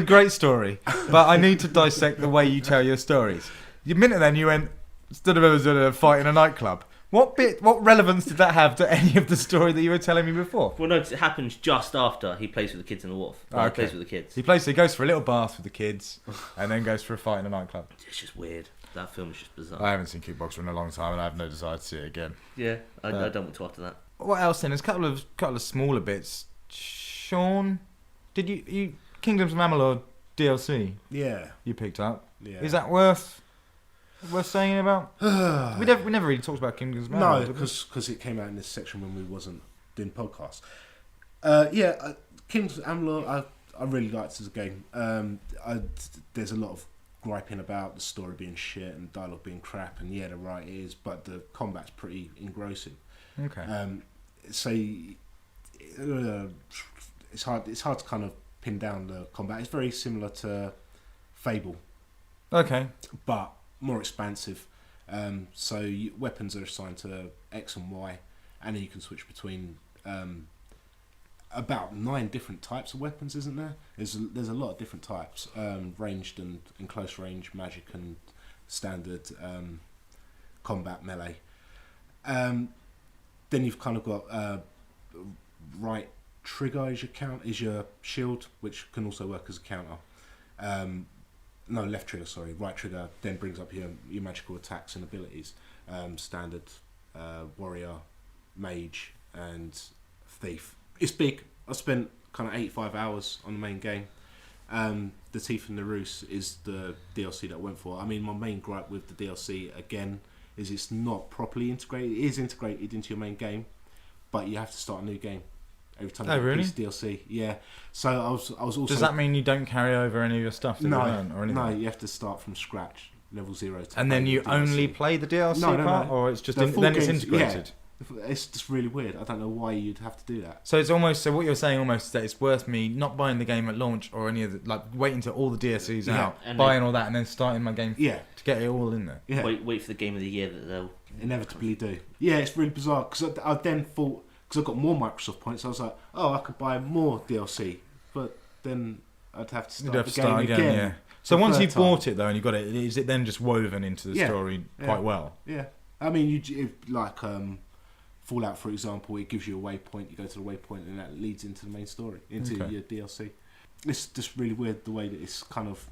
Great story, but I need to dissect the way you tell your stories. The minute then you went, instead of a fight in a nightclub. What relevance did that have to any of the story that you were telling me before? Well, no, 'cause it happens just after he plays with the kids in the water. He plays with the kids. He goes for a little bath with the kids, and then goes for a fight in a nightclub. It's just weird. That film is just bizarre. I haven't seen Kickboxer in a long time, and I have no desire to see it again. Yeah, I don't want to after that. What else then? There's a couple of smaller bits. Sean, did you Kingdoms of Amalur DLC? Yeah. You picked up. Yeah. Is that worth saying about? we never really talked about Kingdoms of Amalur. No, because it came out in this section when we wasn't doing podcasts. Kingdoms of Amalur, I really liked as a game. There's a lot of griping about the story being shit and dialogue being crap, and yeah, the right it is, but the combat's pretty engrossing. Okay. It's hard to kind of pin down the combat. It's very similar to Fable. Okay. But more expansive. Weapons are assigned to X and Y, and then you can switch between about 9 different types of weapons, isn't there? There's a lot of different types, ranged and in close range, magic and standard combat melee. Then you've kind of got right trigger is your shield, which can also work as a counter. No, left trigger, sorry. Right trigger then brings up your magical attacks and abilities. Standard, warrior, mage, and thief. It's big. I spent kind of 85 hours on the main game. The Teeth and the Roost is the DLC that I went for. I mean, my main gripe with the DLC, again, is it's not properly integrated. It is integrated into your main game, but you have to start a new game every time you get a piece of DLC. Yeah. So I was also. Does that mean you don't carry over any of your stuff that you learn or anything? No, you have to start from scratch, level 0. And then you only play the DLC part, or it's just then it's integrated. Yeah. It's just really weird. I don't know why you'd have to do that. So it's almost what you're saying is that it's worth me not buying the game at launch or any of the waiting until all the DLCs out, buying all that, and then starting my game. Yeah. To get it all in there. Yeah. Wait for the game of the year that they'll inevitably do. Yeah, it's really bizarre because I then thought, because I got more Microsoft points, I was like, oh, I could buy more DLC, but then I'd have to start the game again. Yeah. So once you've bought it though and you got it, is it then just woven into the story quite well? Yeah. I mean, Fallout, for example, it gives you a waypoint. You go to the waypoint, and that leads into the main story, into your DLC. It's just really weird the way that it's kind of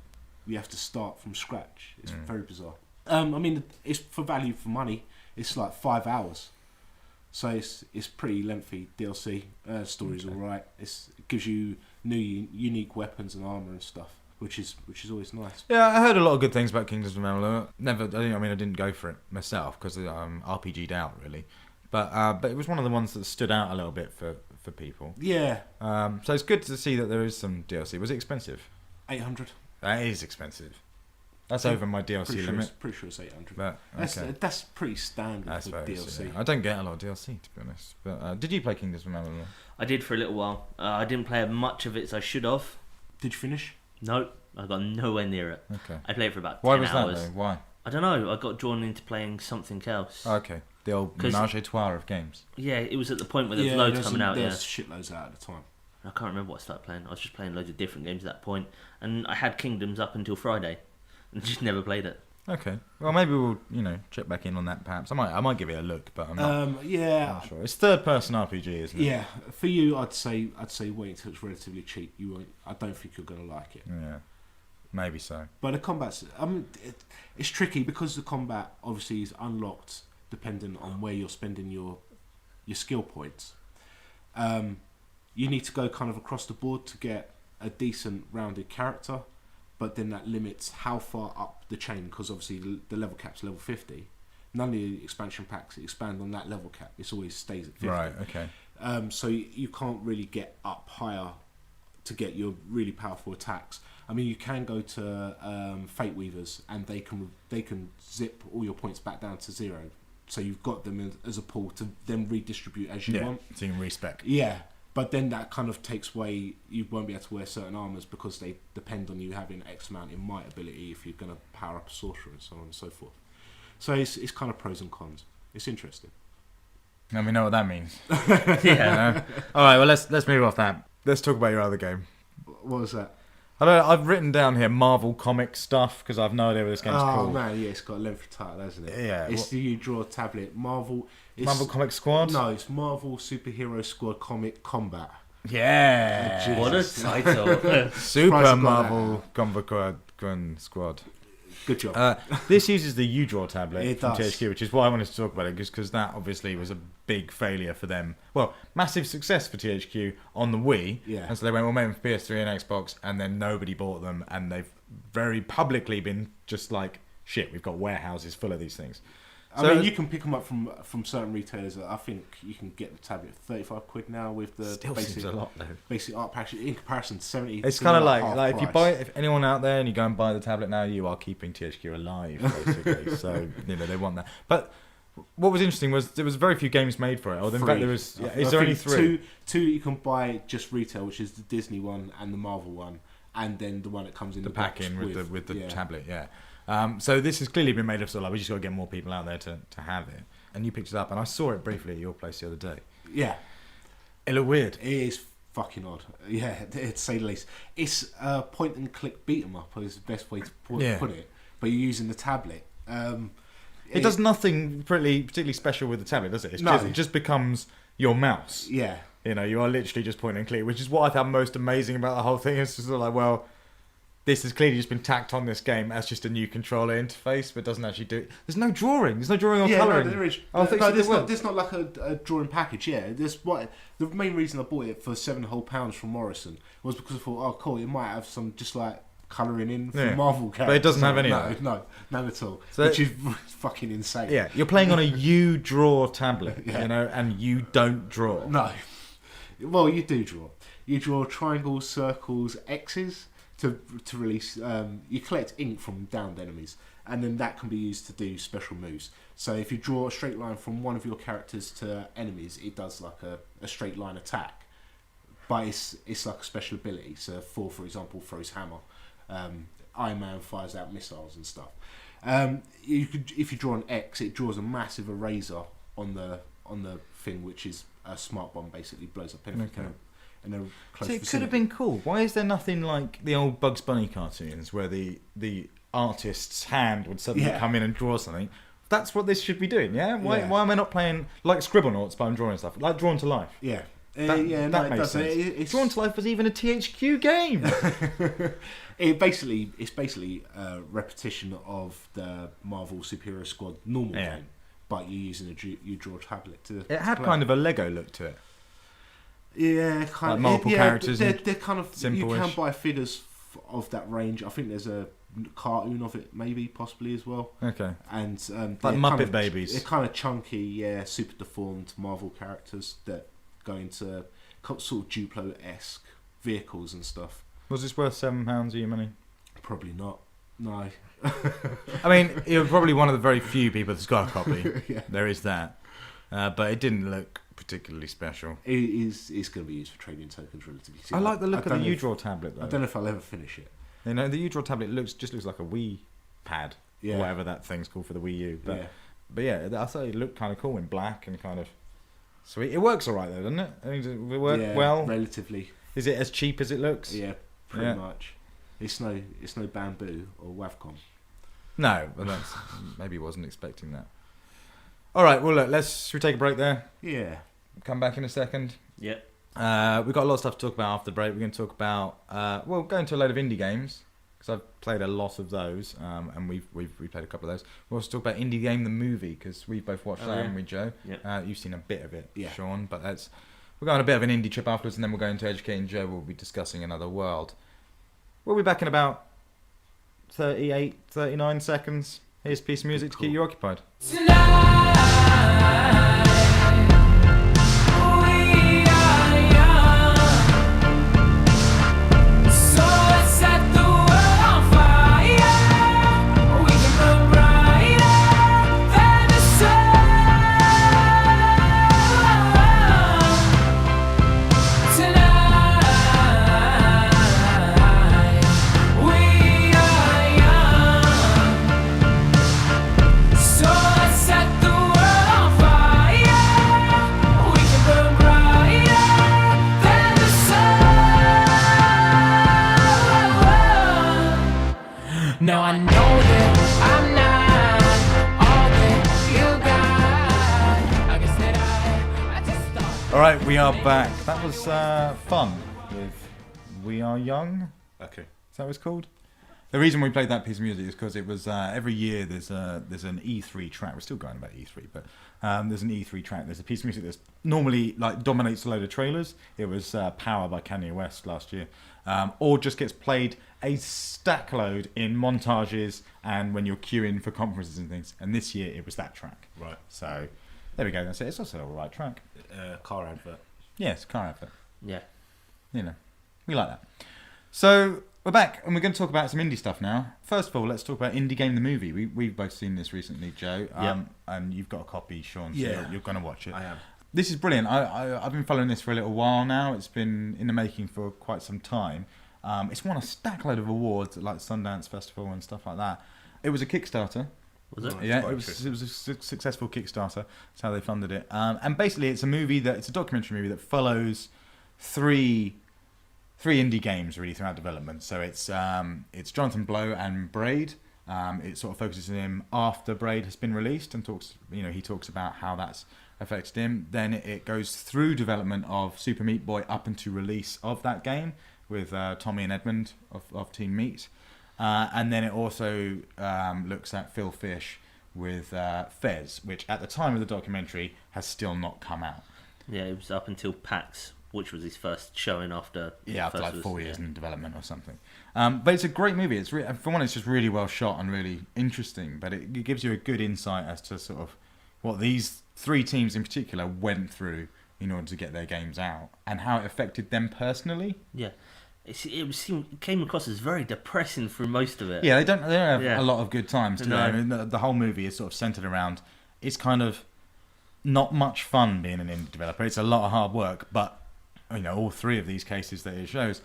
you have to start from scratch. It's very bizarre. I mean, it's for value for money. It's like 5 hours, so it's pretty lengthy DLC. Story's all right. It gives you new unique weapons and armor and stuff, which is always nice. Yeah, I heard a lot of good things about Kingdoms of Amalur. I didn't go for it myself because RPG'd out really. But it was one of the ones that stood out a little bit for for people. Yeah. So it's good to see that there is some DLC. Was it expensive? 800. That is expensive. That's over my DLC limit. Pretty sure it's 800. But, okay. That's pretty standard for DLC. I don't get a lot of DLC, to be honest. But did you play Kingdoms of Amalur? I did for a little while. I didn't play much of it as I should have. Did you finish? No, I got nowhere near it. Okay. I played for about 10 Why was hours. that, though? Why? I don't know. I got drawn into playing something else. Okay. The old menage a trois of games. Yeah, it was at the point where there was loads coming out. There's shitloads out at the time. I can't remember what I started playing. I was just playing loads of different games at that point, and I had Kingdoms up until Friday, and just never played it. Okay. Well, maybe we'll check back in on that. Perhaps I might give it a look, but I'm not. Not sure. It's third-person RPG, isn't it? Yeah. For you, I'd say wait until it's relatively cheap. You won't. I don't think you're going to like it. Yeah. Maybe so. But the combat's. It's tricky because the combat obviously is unlocked dependent on where you're spending your skill points. You need to go kind of across the board to get a decent rounded character, but then that limits how far up the chain, because obviously the level cap's level 50. None of the expansion packs expand on that level cap. It always stays at 50. Right, okay. So you can't really get up higher to get your really powerful attacks. I mean, you can go to Fate Weavers, and they can zip all your points back down to 0. So you've got them as a pool to then redistribute as you want. So you can respec. Yeah, but then that kind of takes away. You won't be able to wear certain armors because they depend on you having X amount in might ability if you're going to power up a sorcerer and so on and so forth. So it's kind of pros and cons. It's interesting. And we know what that means. Yeah. All right. Well, let's move off that. Let's talk about your other game. What was that? I've written down here Marvel comic stuff because I've no idea what this game's called. Oh man, yeah, it's got a lengthy title, hasn't it? Yeah. It's the You Draw tablet. Marvel Comic Squad? No, it's Marvel Superhero Squad Comic Combat. Yeah. What a title. Super Marvel Comic Squad. Good job. This uses the U-Draw tablet from does. THQ, which is why I wanted to talk about it, because that obviously was a big failure for them. Well, massive success for THQ on the Wii. Yeah. And so they went, we'll make them for PS3 and Xbox, and then nobody bought them, and they've very publicly been just like, shit, we've got warehouses full of these things. I mean, you can pick them up from certain retailers. I think you can get the tablet for £35 now with the Still basic, seems a lot, though. basic art package. In comparison, 70. It's kind of like if you buy it, if anyone out there and you go and buy the tablet now, you are keeping THQ alive, basically. So they want that. But what was interesting was there was very few games made for it. Or in fact, there was. Yeah, is there only 3? Two you can buy just retail, which is the Disney one and the Marvel one, and then the one that comes in the pack box in with the tablet. Yeah. So this has clearly been made of sort of like we just got to get more people out there to have it. And you picked it up, and I saw it briefly at your place the other day. Yeah, it looked weird. It is fucking odd. Yeah, to say the least. It's a point and click beat 'em up is the best way to put it. But you're using the tablet. It does nothing particularly special with the tablet, does it? It just becomes your mouse. Yeah. You are literally just point and click, which is what I found most amazing about the whole thing. It's just like, well, this has clearly just been tacked on this game as just a new controller interface, but doesn't actually do it. There's no drawing. There's no drawing or colouring. No, there is. There's not like a drawing package. Yeah, the main reason I bought it for £7 from Morrison was because I thought, oh, cool, it might have some just like colouring in for Marvel characters. But it doesn't have any of that. No, none at all. So, which is fucking insane. Yeah, you're playing on a You Draw tablet, and you don't draw. No. Well, you do draw. You draw triangles, circles, X's. To release, you collect ink from downed enemies, and then that can be used to do special moves. So if you draw a straight line from one of your characters to enemies, it does like a straight line attack, but it's like a special ability. So Thor, for example, throws hammer. Iron Man fires out missiles and stuff. If you draw an X, it draws a massive eraser on the thing, which is a smart bomb. Basically, blows up anything. Okay. So it could have been cool. Why is there nothing like the old Bugs Bunny cartoons where the artist's hand would suddenly come in and draw something? That's what this should be doing, yeah? Why am I not playing like Scribblenauts, but I'm drawing stuff? Like Drawn to Life. Yeah. That makes sense. Drawn to Life was even a THQ game. It's basically a repetition of the Marvel Superhero Squad normal game, but you're using you draw tablet to. It had kind of a Lego look to it. Yeah, kind like multiple characters. They're kind of simple-ish. You can buy figures of that range. I think there's a cartoon of it, maybe possibly as well. Okay. And like Muppet Babies. They're kind of chunky, super deformed Marvel characters that going to sort of Duplo-esque vehicles and stuff. Was this worth £7 of your money? Probably not. No. I mean, you're probably one of the very few people that's got a copy. Yeah. There is that. But it didn't look particularly special. It's going to be used for trading tokens relatively soon. I like the look of the U-Draw tablet, though. I don't know if I'll ever finish it. You know, the U-Draw tablet just looks like a Wii pad, Yeah. or whatever that thing's called for the Wii U. But Yeah. but yeah, I thought it looked kind of cool in black and kind of sweet. It works all right though, doesn't it? I mean, does it work well? Relatively. Is it as cheap as it looks? Yeah, pretty much. It's no Bamboo or Wavcom. No, but that's maybe wasn't expecting that. All right, well look, should we take a break there? Yeah. Come back in a second. Yep. We've got a lot of stuff to talk about after the break. We're going to talk about go into a load of indie games because I've played a lot of those, and we've played a couple of those. We'll also talk about Indie Game the movie because we've both watched that, haven't we, Joe? Yep. You've seen a bit of it, Yeah. Sean, but we're going on a bit of an indie trip afterwards, and then we'll go into Educating Joe. We'll be discussing Another World. We'll be back in about 38, 39 seconds. Here's a piece of music to keep you occupied. Now I know that I'm not all that you got. I guess that I just thought. All right, we are back. That was fun with We Are Young. Okay. Is that what it's called? The reason we played that piece of music is because it was every year there's an E3 track. We're still going about E3, but there's an E3 track. There's a piece of music that's normally like dominates a load of trailers. It was Power by Kanye West last year, or just gets played a stack load in montages and when you're queuing for conferences and things. And this year it was that track. Right. So there we go. That's it. It's also a right track. Car advert. Yes, car advert. Yeah. You know, we like that. So we're back, and we're going to talk about some indie stuff now. First of all, let's talk about Indie Game the movie. We've both seen this recently, Joe. And you've got a copy, Sean. So you're going to watch it. I am. This is brilliant. I've been following this for a little while now. It's been in the making for quite some time. It's won a stack load of awards at like Sundance Festival and stuff like that. It was a Kickstarter. Was it? Yeah, it was a successful Kickstarter. That's how they funded it. And basically, it's a documentary movie that follows three indie games really throughout development. So it's Jonathan Blow and Braid. It sort of focuses on him after Braid has been released and he talks about how that's affected him. Then it goes through development of Super Meat Boy up into release of that game with Tommy and Edmund of Team Meat. And then it also looks at Phil Fish with Fez, which at the time of the documentary has still not come out. Yeah, it was up until PAX, which was his first showing after. Yeah, after like 4 years in development or something. But it's a great movie. It's for one, it's just really well shot and really interesting. But it gives you a good insight as to sort of what these three teams in particular went through in order to get their games out and how it affected them personally. Yeah. It came across as very depressing through most of it. Yeah, they don't have a lot of good times, do they? No. I mean, the whole movie is sort of centered around. It's kind of not much fun being an indie developer. It's a lot of hard work, but all three of these cases that it shows,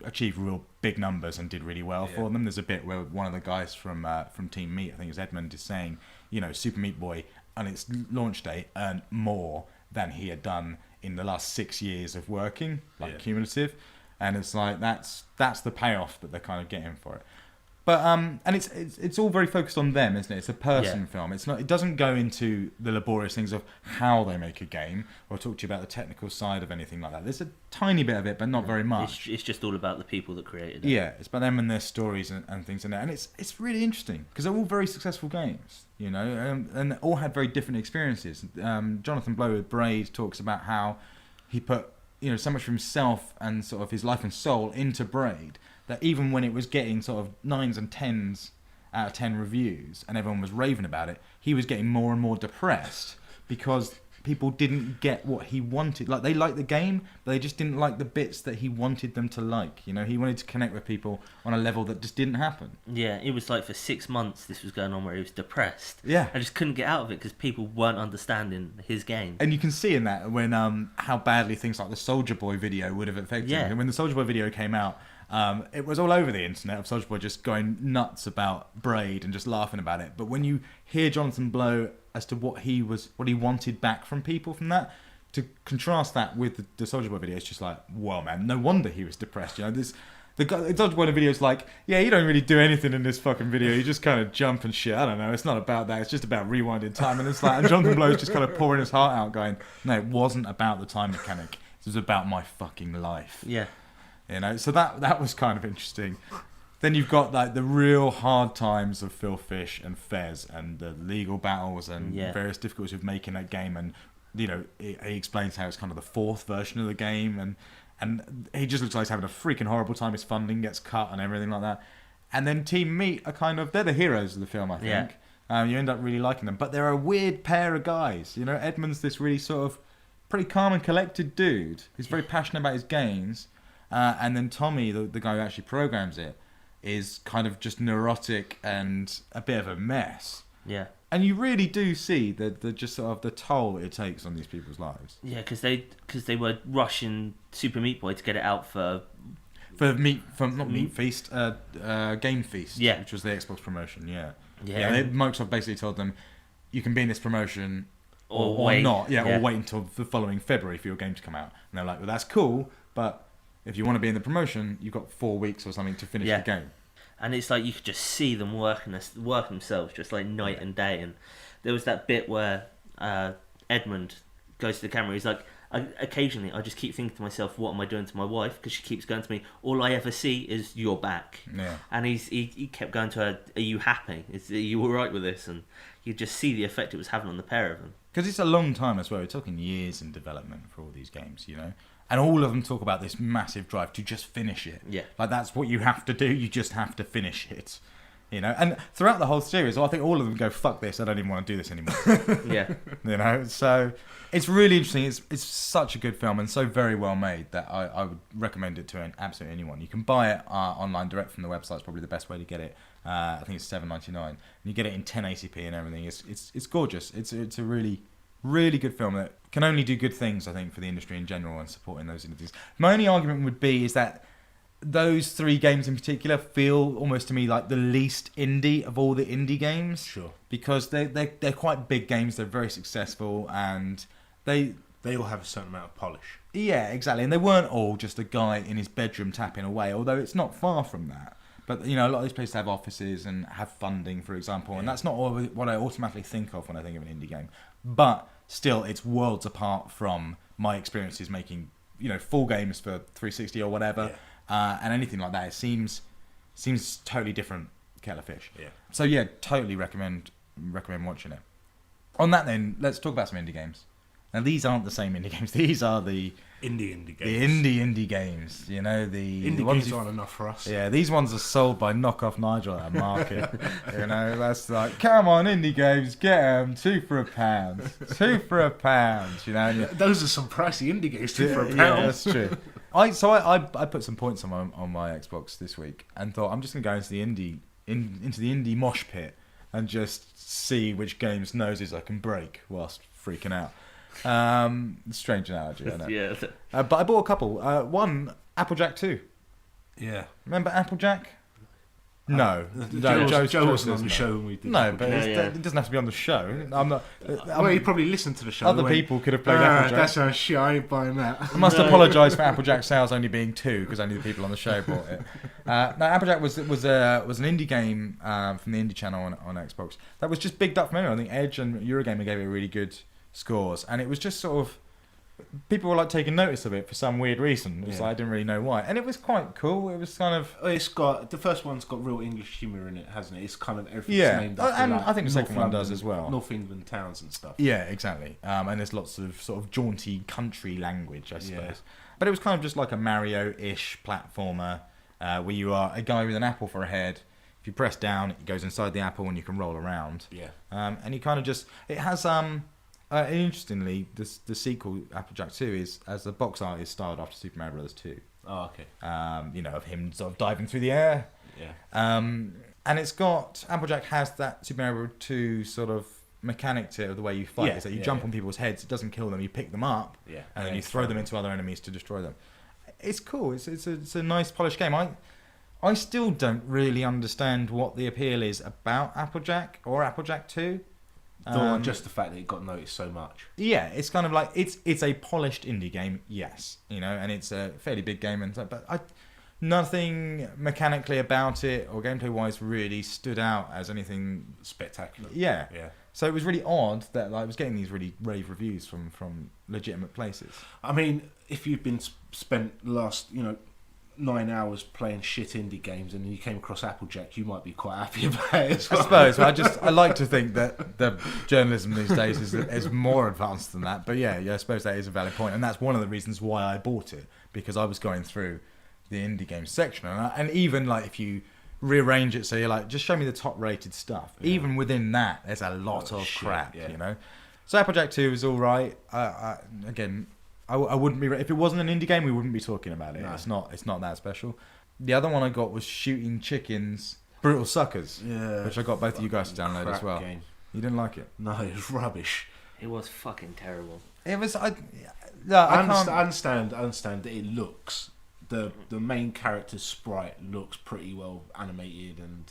achieved real big numbers and did really well for them. There's a bit where one of the guys from Team Meat, I think it's Edmund, is saying, Super Meat Boy on its launch date earned more than he had done in the last 6 years of working, cumulative. And it's like that's the payoff that they're kind of getting for it. But and it's all very focused on them, isn't it? It's a person film. It's not. It doesn't go into the laborious things of how they make a game or talk to you about the technical side of anything like that. There's a tiny bit of it, but not very much. It's just all about the people that created it. Yeah, it's about them and their stories and things in there. And it's really interesting because they're all very successful games, and they all had very different experiences. Jonathan Blow with Braid talks about how he put so much of himself and sort of his life and soul into Braid that even when it was getting sort of 9s and 10s out of 10 reviews and everyone was raving about it, he was getting more and more depressed because people didn't get what he wanted. Like, they liked the game, but they just didn't like the bits that he wanted them to like. You know, he wanted to connect with people on a level that just didn't happen. Yeah, it was like for 6 months this was going on where he was depressed. Yeah. I just couldn't get out of it because people weren't understanding his game. And you can see in that when how badly things like the Soldier Boy video would have affected him. And when the Soldier Boy video came out, it was all over the internet of Soldier Boy just going nuts about Braid and just laughing about it. But when you hear Jonathan Blow as to what he wanted back from people from that, to contrast that with the Soldier Boy video, it's just like, well, man, no wonder he was depressed. You know, the Soldier Boy video is like, yeah, you don't really do anything in this fucking video. You just kind of jump and shit. I don't know. It's not about that. It's just about rewinding time. And it's like, and Jonathan Blow's just kind of pouring his heart out, going, no, it wasn't about the time mechanic. It was about my fucking life. Yeah. You know, so that was kind of interesting. Then you've got like the real hard times of Phil Fish and Fez and the legal battles and various difficulties of making that game. And, you know, he explains how it's kind of the fourth version of the game. And he just looks like he's having a freaking horrible time. His funding gets cut and everything like that. And then Team Meat are kind of, they're the heroes of the film, I think. Yeah. You end up really liking them. But they're a weird pair of guys. You know, Edmund's this really sort of pretty calm and collected dude. He's very passionate about his games. And then Tommy, the guy who actually programs it, is kind of just neurotic and a bit of a mess. Yeah. And you really do see the just sort of the toll it takes on these people's lives. Yeah, because they were rushing Super Meat Boy to get it out for Meat Feast, Game Feast, which was the Xbox promotion. Microsoft basically told them you can be in this promotion or not, or wait until the following February for your game to come out. And they're like, well, that's cool, but if you want to be in the promotion, you've got 4 weeks or something to finish the game. And it's like you could just see them working themselves just like night and day. And there was that bit where Edmund goes to the camera. He's like, occasionally I just keep thinking to myself, what am I doing to my wife? Because she keeps going to me, all I ever see is your back. Yeah. And he kept going to her, are you happy? Are you all right with this? And you just see the effect it was having on the pair of them. Because it's a long time as well. We're talking years in development for all these games, you know. And all of them talk about this massive drive to just finish it. Yeah. Like, that's what you have to do. You just have to finish it. You know? And throughout the whole series, I think all of them go, fuck this, I don't even want to do this anymore. Yeah. You know? So, it's really interesting. It's such a good film and so very well made that I would recommend it to absolutely anyone. You can buy it online direct from the website. It's probably the best way to get it. I think it's $7.99. And you get it in 1080p and everything. It's gorgeous. It's a really, really good film that can only do good things, I think, for the industry in general and supporting those indies. My only argument would be is that those 3 games in particular feel almost to me like the least indie of all the indie games. Sure. Because they're quite big games, they're very successful, and they all have a certain amount of polish. Yeah, exactly. And they weren't all just a guy in his bedroom tapping away, although it's not far from that. But, you know, a lot of these places have offices and have funding, for example, and that's not what I automatically think of when I think of an indie game. But still, it's worlds apart from my experiences making, you know, full games for 360 or whatever, and anything like that. It seems totally different kettle of fish. Yeah. So yeah, totally recommend watching it. On that then, let's talk about some indie games. Now these aren't the same indie games. These are the indie games. The indie games. You know, the indie ones games aren't enough for us. Yeah, these ones are sold by Knockoff Nigel at a market. You know, that's like, come on, indie games, get them, 2 for £1. 2 for £1. You know, those are some pricey indie games, 2 for £1. Yeah, that's true. I put some points on my Xbox this week and thought I'm just gonna go into the indie mosh pit and just see which games noses I can break whilst freaking out. Strange analogy, I know. Yeah. But I bought a couple. One, Applejack 2. Yeah. Remember Applejack? No. Joe wasn't on the show when we did. No, but it doesn't have to be on the show. I'm not. Well, he probably listened to the show. Other people could have played Applejack. That's a shit. I ain't buying that. I must apologise for Applejack sales only being 2 because only the people on the show bought it. No, Applejack was an indie game from the Indie Channel on Xbox that was just bigged up from everyone. I think Edge and Eurogamer gave it really good scores, and it was just sort of people were like taking notice of it for some weird reason. It was like, I didn't really know why, and it was quite cool. It was kind of the first one's got real English humour in it, hasn't it? It's kind of everything's named after, and like, I think the second one does as well. North England towns and stuff. Yeah, exactly. And there's lots of sort of jaunty country language, I suppose. But it was kind of just like a Mario-ish platformer where you are a guy with an apple for a head. If you press down, it goes inside the apple and you can roll around. Yeah. And you kind of just it has Interestingly, the sequel, Applejack 2, is as the box art is styled after Super Mario Bros. 2. Oh, okay. Of him sort of diving through the air. Yeah. And it's got Applejack has that Super Mario Bros. 2 sort of mechanic to it of the way you fight. It's that you jump on people's heads, it doesn't kill them, you pick them up, and then you throw them into other enemies to destroy them. It's cool. It's a nice polished game. I still don't really understand what the appeal is about Applejack or Applejack 2. Just the fact that it got noticed so much. Yeah, it's kind of like it's a polished indie game, yes, and it's a fairly big game, and but nothing mechanically about it or gameplay wise really stood out as anything spectacular. Yeah. So it was really odd that I was getting these really rave reviews from legitimate places. I mean, if you've been spent the last 9 hours playing shit indie games and you came across Applejack, you might be quite happy about it as well. I suppose. I like to think that the journalism these days is more advanced than that. But yeah, I suppose that is a valid point, and that's one of the reasons why I bought it, because I was going through the indie games section, and even like if you rearrange it so you're like, just show me the top rated stuff. Yeah. Even within that, there's a lot of crap, So Applejack 2 is all right. Again, I wouldn't be, if it wasn't an indie game, we wouldn't be talking about it. No. It's not that special. The other one I got was Shooting Chickens, Brutal Suckers, which I got both of you guys to download as well. Game. You didn't like it? No, it was rubbish. It was fucking terrible. It was. I understand that it looks. The main character's sprite looks pretty well animated, and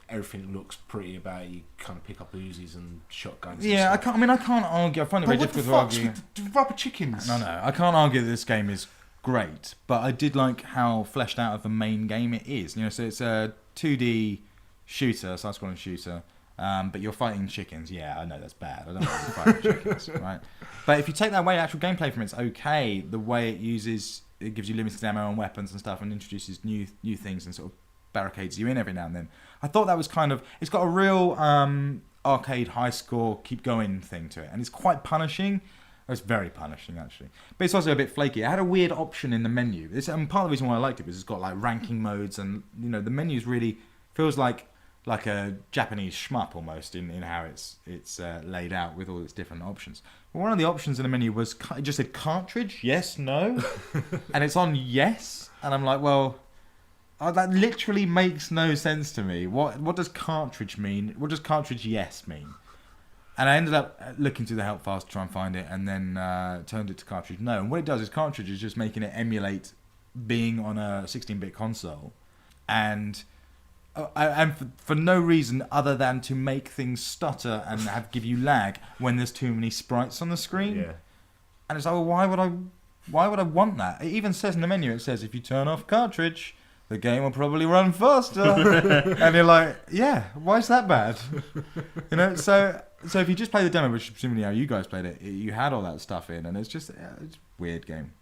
everything looks pretty about it. You kind of pick up Uzis and shotguns. Yeah, I can't argue. I find it very difficult to argue. With the rubber chickens? No, I can't argue that this game is great, but I did like how fleshed out of the main game it is. So it's a 2D shooter, side-scrolling shooter. But you're fighting chickens. Yeah, I know that's bad. I don't want to be fighting chickens, right? But if you take that away, actual gameplay from it's okay. The way it gives you limited ammo and weapons and stuff, and introduces new things and sort of barricades you in every now and then. I thought that was it's got a real arcade high score, keep going thing to it, and it's quite punishing. It's very punishing actually, but it's also a bit flaky. It had a weird option in the menu. And part of the reason why I liked it was it's got like ranking modes, and the menus really feels like a Japanese shmup almost in how it's laid out with all its different options. Well, one of the options in the menu was it just said cartridge, yes, no, and it's on yes, and I'm like, well, that literally makes no sense to me. What does cartridge mean? What does cartridge yes mean? And I ended up looking through the help files to try and find it, and then turned it to cartridge no. And what it does is cartridge is just making it emulate being on a 16-bit console, and for no reason other than to make things stutter and give you lag when there's too many sprites on the screen. Yeah. And it's like, well, why would I want that? It even says in the menu, it says if you turn off cartridge, the game will probably run faster. And you're like, yeah, why is that bad? So if you just play the demo, which is presumably how you guys played it, you had all that stuff in, and it's a weird game.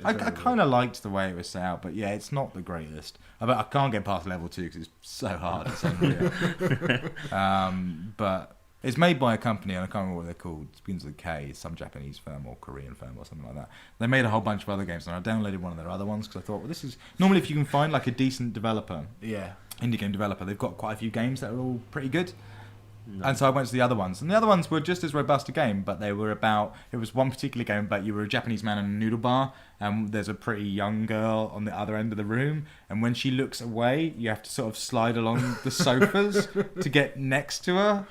I kind of liked the way it was set out, but yeah, it's not the greatest. I can't get past level 2 because it's so hard. It's unreal. But it's made by a company, and I can't remember what they're called. It begins with a K. It's some Japanese firm or Korean firm or something like that. They made a whole bunch of other games, and I downloaded one of their other ones because I thought, well, this is normally if you can find like a decent developer, indie game developer, they've got quite a few games that are all pretty good. No. And so I went to the other ones, and the other ones were just as robust a game, but it was one particular game about you were a Japanese man in a noodle bar, and there's a pretty young girl on the other end of the room, and when she looks away, you have to sort of slide along the sofas to get next to her,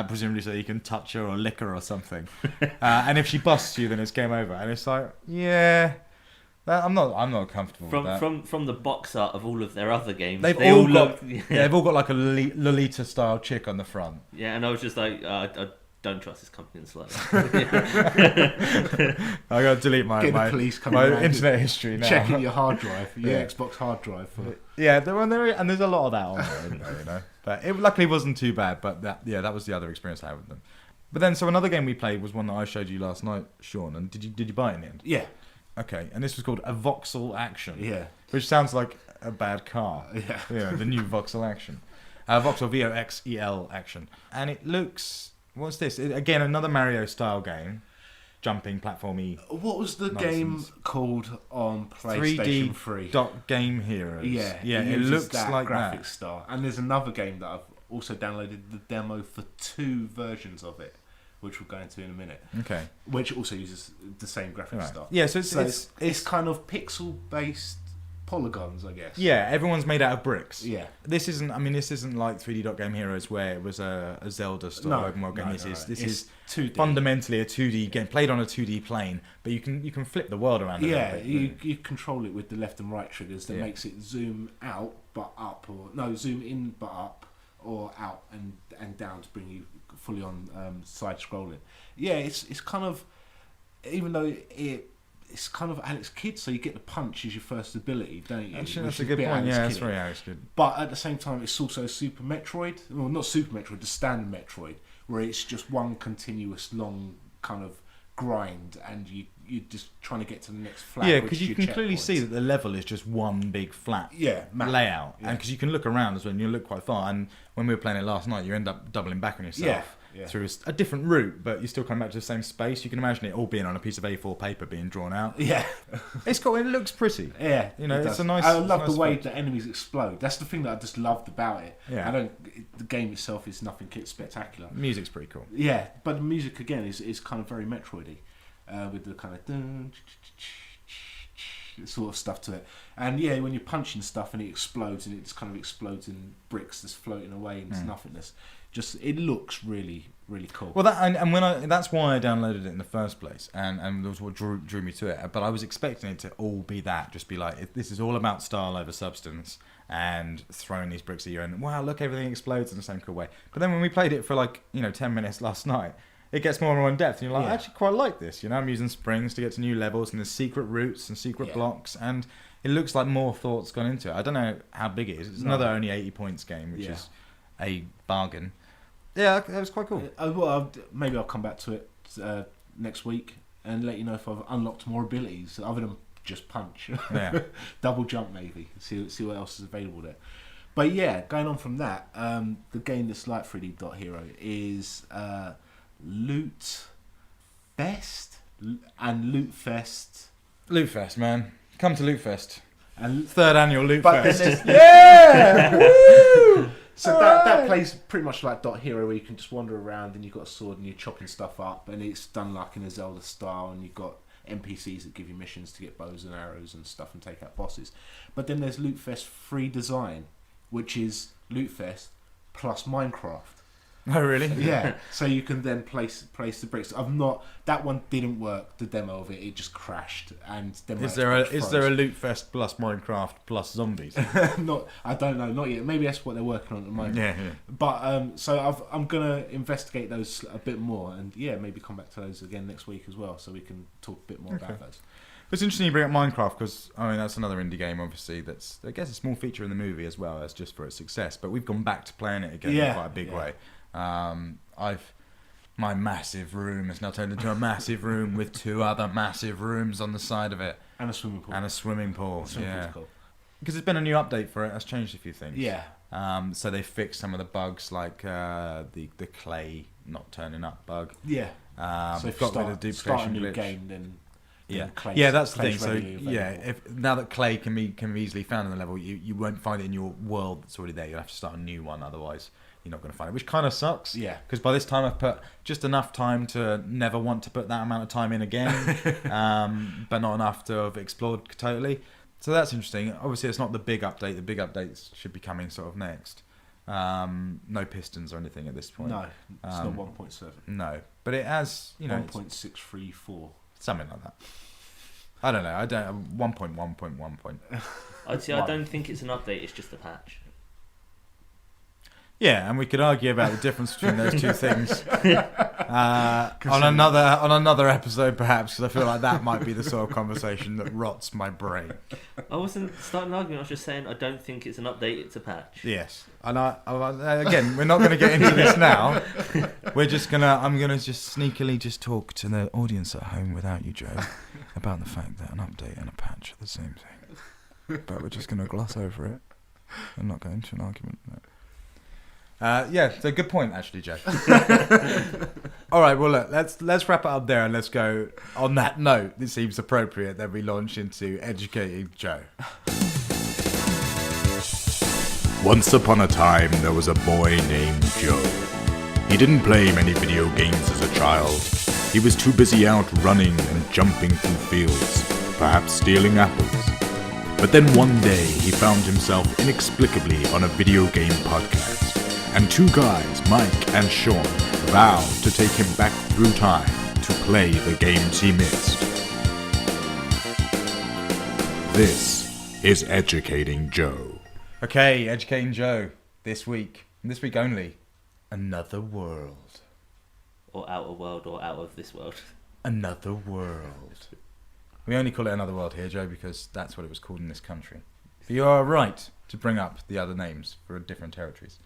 presumably so you can touch her or lick her or something. And if she busts you, then it's game over. And it's like, yeah, I'm not comfortable with that. From the box art of all of their other games, they've all got like a Lolita style chick on the front. Yeah, and I was just like, I don't trust this company in the slightest. I got to delete my internet history now. Checking your hard drive, Xbox hard drive. And there's a lot of that on there, But it luckily wasn't too bad. But that was the other experience I had with them. But then, so another game we played was one that I showed you last night, Sean. And did you buy it in the end? Yeah. Okay, and this was called a Vauxhall Action. Yeah. Which sounds like a bad car. Yeah. The new Vauxhall Action. Vauxhall, Voxel Action. And it looks... What's this? Again, another Mario-style game. Jumping, platformy. What was the game called on PlayStation 3? 3D Game Heroes. Yeah. Yeah, it looks that like graphic that. style. And there's another game that I've also downloaded the demo for 2 versions of it, which we'll go into in a minute. Okay. Which also uses the same graphic Right. stuff. Yeah, so it's kind of pixel-based polygons, I guess. Yeah, everyone's made out of bricks. Yeah. This isn't like 3D Dot Game Heroes where it was a Zelda style open world game. This is 2D. fundamentally a 2D game played on a 2D plane, but you can flip the world around. You control it with the left and right triggers that makes it zoom out but up, or no, zoom in but up, or out and down to bring you fully on side scrolling. Yeah, it's kind of, even though it's kind of Alex Kidd, so you get the punch as your first ability, don't you? Actually, that's a good point. Yeah, that's very Alex Kidd. But at the same time, it's also Super Metroid. Well, not Super Metroid, the standard Metroid, where it's just one continuous long kind of grind, and you're just trying to get to the next flat. Yeah, because you can clearly see that the level is just one big flat layout, and because you can look around as well, and you look quite far. And when we were playing it last night, you end up doubling back on yourself. Through a different route, but you still come back to the same space. You can imagine it all being on a piece of A4 paper being drawn out. Yeah, it looks pretty. Yeah, you know, it's a nice. I love the way the enemies explode. That's the thing that I just loved about it. Yeah, the game itself is nothing spectacular. Music's pretty cool. Yeah, but the music again is kind of very Metroidy, with the kind of sort of stuff to it. And yeah, when you're punching stuff and it explodes, and it just kind of explodes in bricks that's floating away into nothingness. Just it looks really, really cool. Well, that's why I downloaded it in the first place, and that was what drew me to it. But I was expecting it to all be that, just be like, this is all about style over substance, and throwing these bricks at you, and wow, look, everything explodes in the same cool way. But then when we played it for 10 minutes last night, it gets more and more in depth, and you're like, I actually quite like this. You know, I'm using springs to get to new levels, and there's secret routes and secret blocks, and it looks like more thought's gone into it. I don't know how big it is. It's another only 80 points game, which is a bargain. Yeah, that was quite cool. Maybe I'll come back to it next week and let you know if I've unlocked more abilities other than just punch. Yeah. Double jump maybe. See what else is available there. But yeah, going on from that, the game that's like 3D Dot Hero is Loot Fest and Loot Fest. Loot Fest, man. Come to Loot Fest. And third annual Loot Fest. Yeah! Woo! So that plays pretty much like Dot Hero, where you can just wander around and you've got a sword and you're chopping stuff up, and it's done like in a Zelda style, and you've got NPCs that give you missions to get bows and arrows and stuff and take out bosses. But then there's Loot Fest free design, which is Loot Fest plus Minecraft. Oh really? Yeah. So you can then place the bricks. That one didn't work. The demo of it just crashed. And then is there a Loot Fest plus Minecraft plus zombies? I don't know. Not yet. Maybe that's what they're working on at the moment. Yeah. But so I'm gonna investigate those a bit more, and maybe come back to those again next week as well, so we can talk a bit more about those. It's interesting you bring up Minecraft, because that's another indie game, obviously, that's, I guess, a small feature in the movie as well as just for its success. But we've gone back to playing it again in quite a big way. My massive room has now turned into a massive room with two other massive rooms on the side of it, and a swimming pool. Yeah, cool. Because there's been a new update for it. That's changed a few things. Yeah. So they fixed some of the bugs, like the clay not turning up bug. Yeah. So they've got rid of the duplication glitch. Game, then that's the thing. So now that clay can be easily found in the level, you won't find it in your world that's already there. You'll have to start a new one, otherwise you're not going to find it, which kind of sucks. Yeah. Because by this time I've put just enough time to never want to put that amount of time in again, but not enough to have explored totally. So that's interesting. Obviously, it's not the big update. The big updates should be coming sort of next. No pistons or anything at this point. No, it's not 1.7. No, but it has 1.634. Something like that. I don't know. 1.1.1. I'd say I don't think it's an update. It's just a patch. Yeah, and we could argue about the difference between those two things on another episode, perhaps, because I feel like that might be the sort of conversation that rots my brain. I wasn't starting an argument. I was just saying I don't think it's an update. It's a patch. Yes, and again, we're not going to get into this now. I'm gonna just sneakily just talk to the audience at home without you, Joe, about the fact that an update and a patch are the same thing. But we're just going to gloss over it and not go into an argument. So good point, actually, Joe. All right, well, look, let's wrap it up there, and let's go on that note. It seems appropriate that we launch into Educating Joe. Once upon a time, there was a boy named Joe. He didn't play many video games as a child. He was too busy out running and jumping through fields, perhaps stealing apples. But then one day he found himself inexplicably on a video game podcast, and two guys, Mike and Sean, vowed to take him back through time to play the games he missed. This is Educating Joe. Okay, Educating Joe. This week only, Another World. Or Outer World, or Out of This World. Another World. We only call it Another World here, Joe, because that's what it was called in this country. But you are right to bring up the other names for different territories.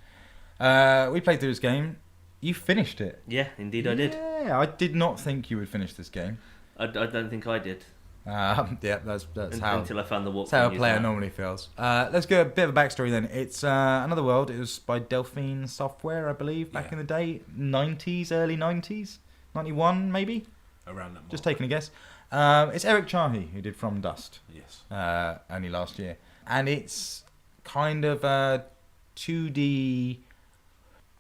We played through this game. You finished it. Yeah, indeed I did. Yeah, I did not think you would finish this game. I don't think I did. Yeah, that's how. Until I found the walk. That's how a player normally feels. Let's go a bit of a backstory then. It's Another World. It was by Delphine Software, I believe, back in the day. 90s, early 90s? 91, maybe? Around that mark. Just taking a guess. It's Eric Chahi who did From Dust. Yes. Only last year. And it's kind of a 2D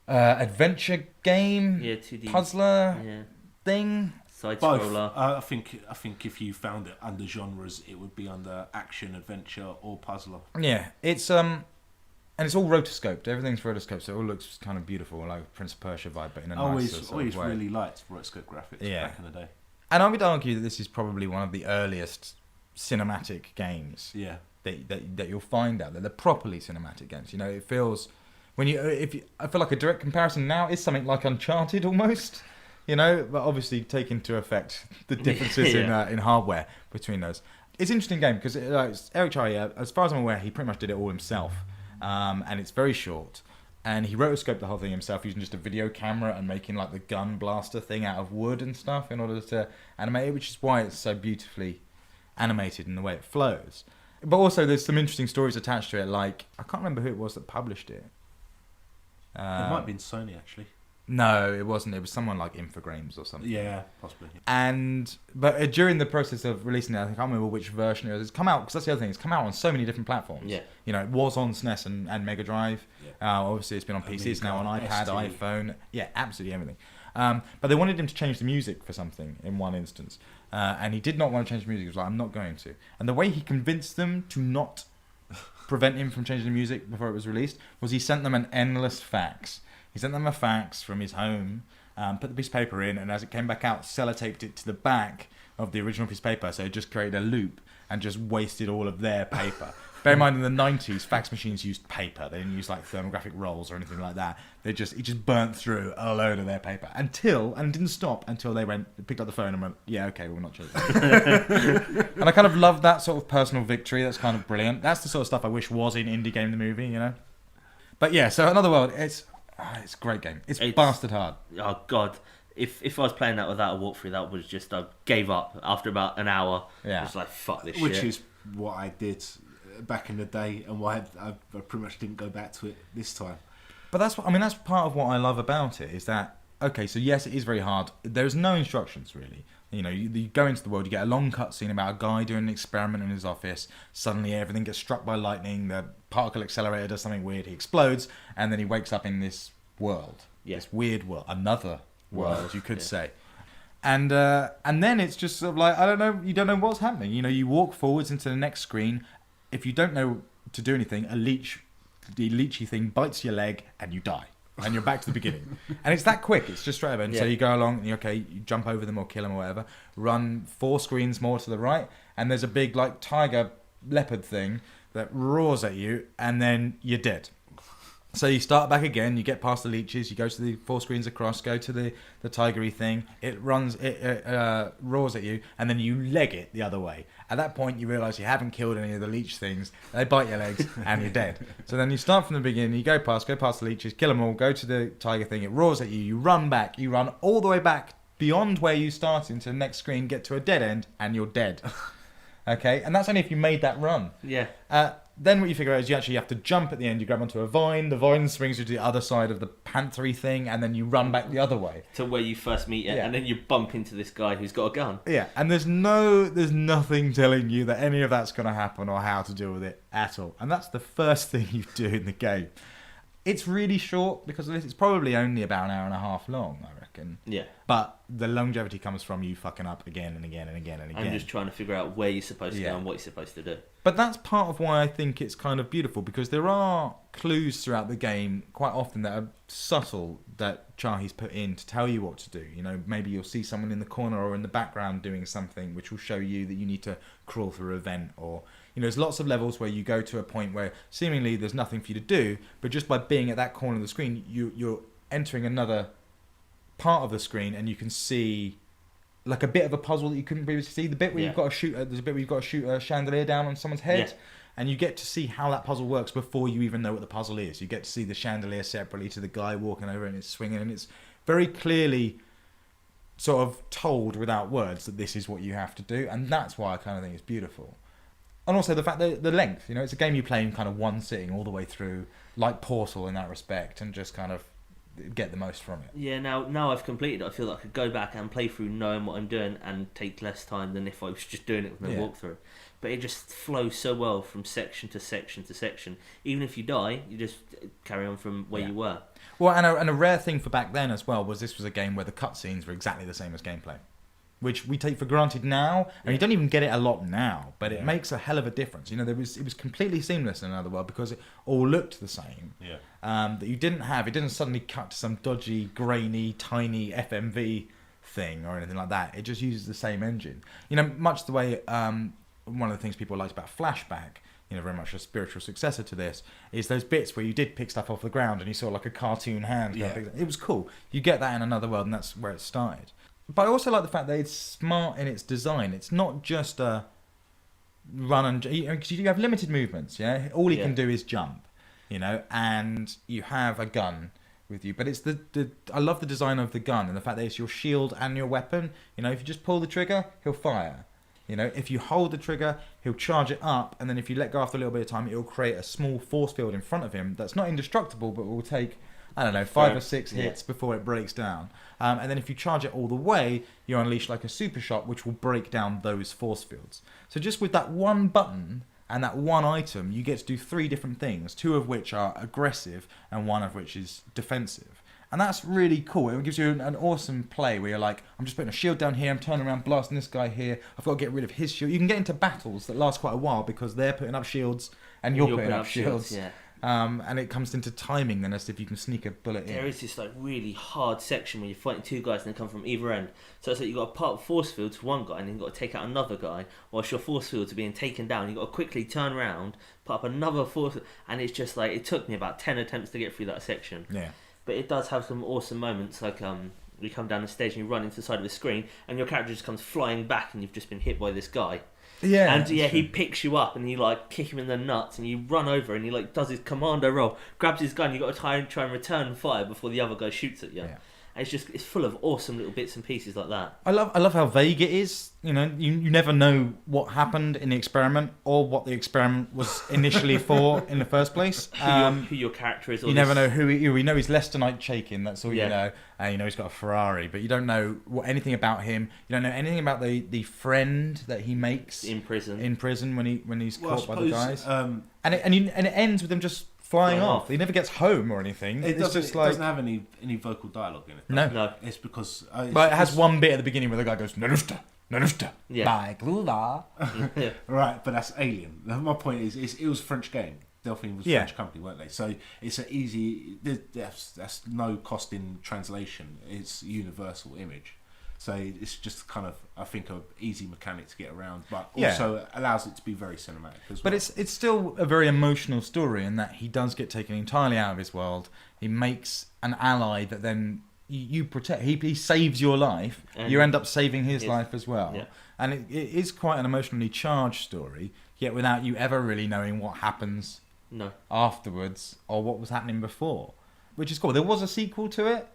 adventure game. Yeah, 2D. Puzzler Yeah. thing. Side Both. scroller. I think if you found it under genres, it would be under action, adventure, or puzzler. Yeah, it's and it's all rotoscoped. Everything's rotoscoped, so it all looks kind of beautiful, like Prince of Persia vibe, but in a nicer sort always of way. really liked rotoscope graphics back in the day. And I would argue that this is probably one of the earliest cinematic games. Yeah. That you'll find out there. They're properly cinematic games. You know, it feels I feel like a direct comparison now is something like Uncharted almost. You know, but obviously take into effect the differences in hardware between those. It's an interesting game because Eric Chahi, as far as I'm aware, he pretty much did it all himself, and it's very short. And he rotoscoped the whole thing himself using just a video camera and making like the gun blaster thing out of wood and stuff in order to animate it, which is why it's so beautifully animated in the way it flows. But also there's some interesting stories attached to it, like I can't remember who it was that published it. It might have been Sony actually. No, it wasn't. It was someone like Infogrames or something. Yeah, possibly. But during the process of releasing it, I can't remember which version it was. It's come out, because that's the other thing, it's come out on so many different platforms. Yeah. You know, it was on SNES and Mega Drive. Yeah. Obviously, it's been on PC, it's now on iPad, ST. iPhone. Yeah, absolutely everything. But they wanted him to change the music for something in one instance. And he did not want to change the music. He was like, I'm not going to. And the way he convinced them to not prevent him from changing the music before it was released was he sent them an endless fax. He sent them a fax from his home, put the piece of paper in, and as it came back out, sellotaped it to the back of the original piece of paper, so it just created a loop and just wasted all of their paper. Bear in mind, in the 90s, fax machines used paper. They didn't use like thermographic rolls or anything like that. It just burnt through a load of their paper and didn't stop until they picked up the phone and went, yeah, okay, we're not changing. And I kind of love that sort of personal victory. That's kind of brilliant. That's the sort of stuff I wish was in Indie Game the Movie, you know? But yeah, so Another World, it's a great game. It's bastard hard. Oh god, if I was playing that without a walkthrough, that was just I gave up after about an hour. Yeah, just like fuck this shit. Which is what I did back in the day, and why I pretty much didn't go back to it this time. But that's part of what I love about it is that okay, so yes, it is very hard. There's no instructions really. You know, you go into the world, you get a long cutscene about a guy doing an experiment in his office. Suddenly everything gets struck by lightning, the particle accelerator does something weird, he explodes, and then he wakes up in this world. Yeah. This weird world. Another world, you could say. And then it's just sort of like, I don't know, you don't know what's happening. You know, you walk forwards into the next screen. If you don't know to do anything, the leechy thing bites your leg and you die. And you're back to the beginning. And it's that quick. It's just straight over. And so you go along and you jump over them or kill them or whatever. Run 4 screens more to the right. And there's a big like tiger leopard thing that roars at you. And then you're dead. So you start back again. You get past the leeches. You go to the 4 screens across. Go to the tigery thing. It runs. It roars at you. And then you leg it the other way. At that point, you realise you haven't killed any of the leech things. They bite your legs, and you're dead. So then you start from the beginning. You go past the leeches, kill them all. Go to the tiger thing. It roars at you. You run back. You run all the way back beyond where you started into the next screen. Get to a dead end, and you're dead. Okay, and that's only if you made that run. Yeah. Then what you figure out is you actually have to jump at the end. You grab onto a vine. The vine swings you to the other side of the panthery thing, and then you run back the other way to where you first meet it, and then you bump into this guy who's got a gun. Yeah, and there's nothing telling you that any of that's going to happen or how to deal with it at all. And that's the first thing you do in the game. It's really short because of this. It's probably only about an hour and a half long, I reckon. Yeah. But the longevity comes from you fucking up again and again and again and again. I'm just trying to figure out where you're supposed to go and what you're supposed to do. But that's part of why I think it's kind of beautiful, because there are clues throughout the game quite often that are subtle that Chahi's put in to tell you what to do. You know, maybe you'll see someone in the corner or in the background doing something which will show you that you need to crawl through a vent, or, you know, there's lots of levels where you go to a point where seemingly there's nothing for you to do, but just by being at that corner of the screen, you're entering another part of the screen and you can see like a bit of a puzzle that you couldn't previously see. The bit where you've got to shoot, there's a bit where you've got to shoot a chandelier down on someone's head, and you get to see how that puzzle works before you even know what the puzzle is. You get to see the chandelier separately to the guy walking over and it's swinging, and it's very clearly sort of told without words that this is what you have to do, and that's why I kind of think it's beautiful. And also the fact that the length, you know, it's a game you play in kind of one sitting all the way through, like Portal in that respect, and just kind of get the most from it. Yeah, now I've completed it, I feel like I could go back and play through knowing what I'm doing and take less time than if I was just doing it with my walkthrough. But it just flows so well from section to section to section. Even if you die, you just carry on from where you were. Well, and a rare thing for back then as well was this was a game where the cutscenes were exactly the same as gameplay, which we take for granted now, and you don't even get it a lot now, but it makes a hell of a difference. You know, it was completely seamless in Another World because it all looked the same. Yeah. That you didn't have, it didn't suddenly cut to some dodgy, grainy, tiny FMV thing or anything like that. It just uses the same engine. You know, much the way one of the things people liked about Flashback, you know, very much a spiritual successor to this, is those bits where you did pick stuff off the ground and you saw like a cartoon hand. It was cool. You get that in Another World, and that's where it started. But I also like the fact that it's smart in its design. It's not just a run and... Because you have limited movements, yeah? All he can do is jump, you know, and you have a gun with you. But it's I love the design of the gun and the fact that it's your shield and your weapon. You know, if you just pull the trigger, he'll fire. You know, if you hold the trigger, he'll charge it up, and then if you let go after a little bit of time, it'll create a small force field in front of him that's not indestructible, but will take... I don't know, 5 or 6 hits before it breaks down. And then if you charge it all the way, you unleash like a super shot, which will break down those force fields. So just with that one button and that one item, you get to do 3 different things, 2 of which are aggressive and 1 of which is defensive. And that's really cool. It gives you an awesome play where you're like, I'm just putting a shield down here, I'm turning around, blasting this guy here, I've got to get rid of his shield. You can get into battles that last quite a while because they're putting up shields and you're putting up shields. And it comes into timing then as if you can sneak a bullet in. There is this like really hard section where you're fighting 2 guys and they come from either end. So it's like you've got to put up force fields for one guy and then you've got to take out another guy whilst your force fields are being taken down. You've got to quickly turn around, put up another force, and it's just like, it took me about 10 attempts to get through that section. Yeah. But it does have some awesome moments, like you come down the stage and you run into the side of the screen and your character just comes flying back and you've just been hit by this guy. Yeah, and he picks you up and you like kick him in the nuts and you run over and he like does his commando roll, grabs his gun. You got to try and return fire before the other guy shoots at you. Yeah. And it's full of awesome little bits and pieces like that. I love how vague it is. You know, you never know what happened in the experiment or what the experiment was initially for in the first place. Who your character is. You never know who he is. You know he's Leicester-Knight Chaikin, that's all you know. And you know he's got a Ferrari, but you don't know anything about him. You don't know anything about the friend that he makes in prison when he's caught by the guys. And it ends with him just flying off. He never gets home or anything. It doesn't have any vocal dialogue in it. No. It's because... but it has one bit at the beginning where the guy goes, Narusta, by Glula. Right, but that's Alien. My point is, it was a French game. Delphine was a French company, weren't they? So it's an easy... That's no cost in translation. It's universal image. So it's just kind of, I think, an easy mechanic to get around, but also allows it to be very cinematic as well. But it's still a very emotional story in that he does get taken entirely out of his world. He makes an ally that then you protect. He saves your life. And you end up saving his life as well. Yeah. And it is quite an emotionally charged story, yet without you ever really knowing what happens afterwards or what was happening before, which is cool. There was a sequel to it,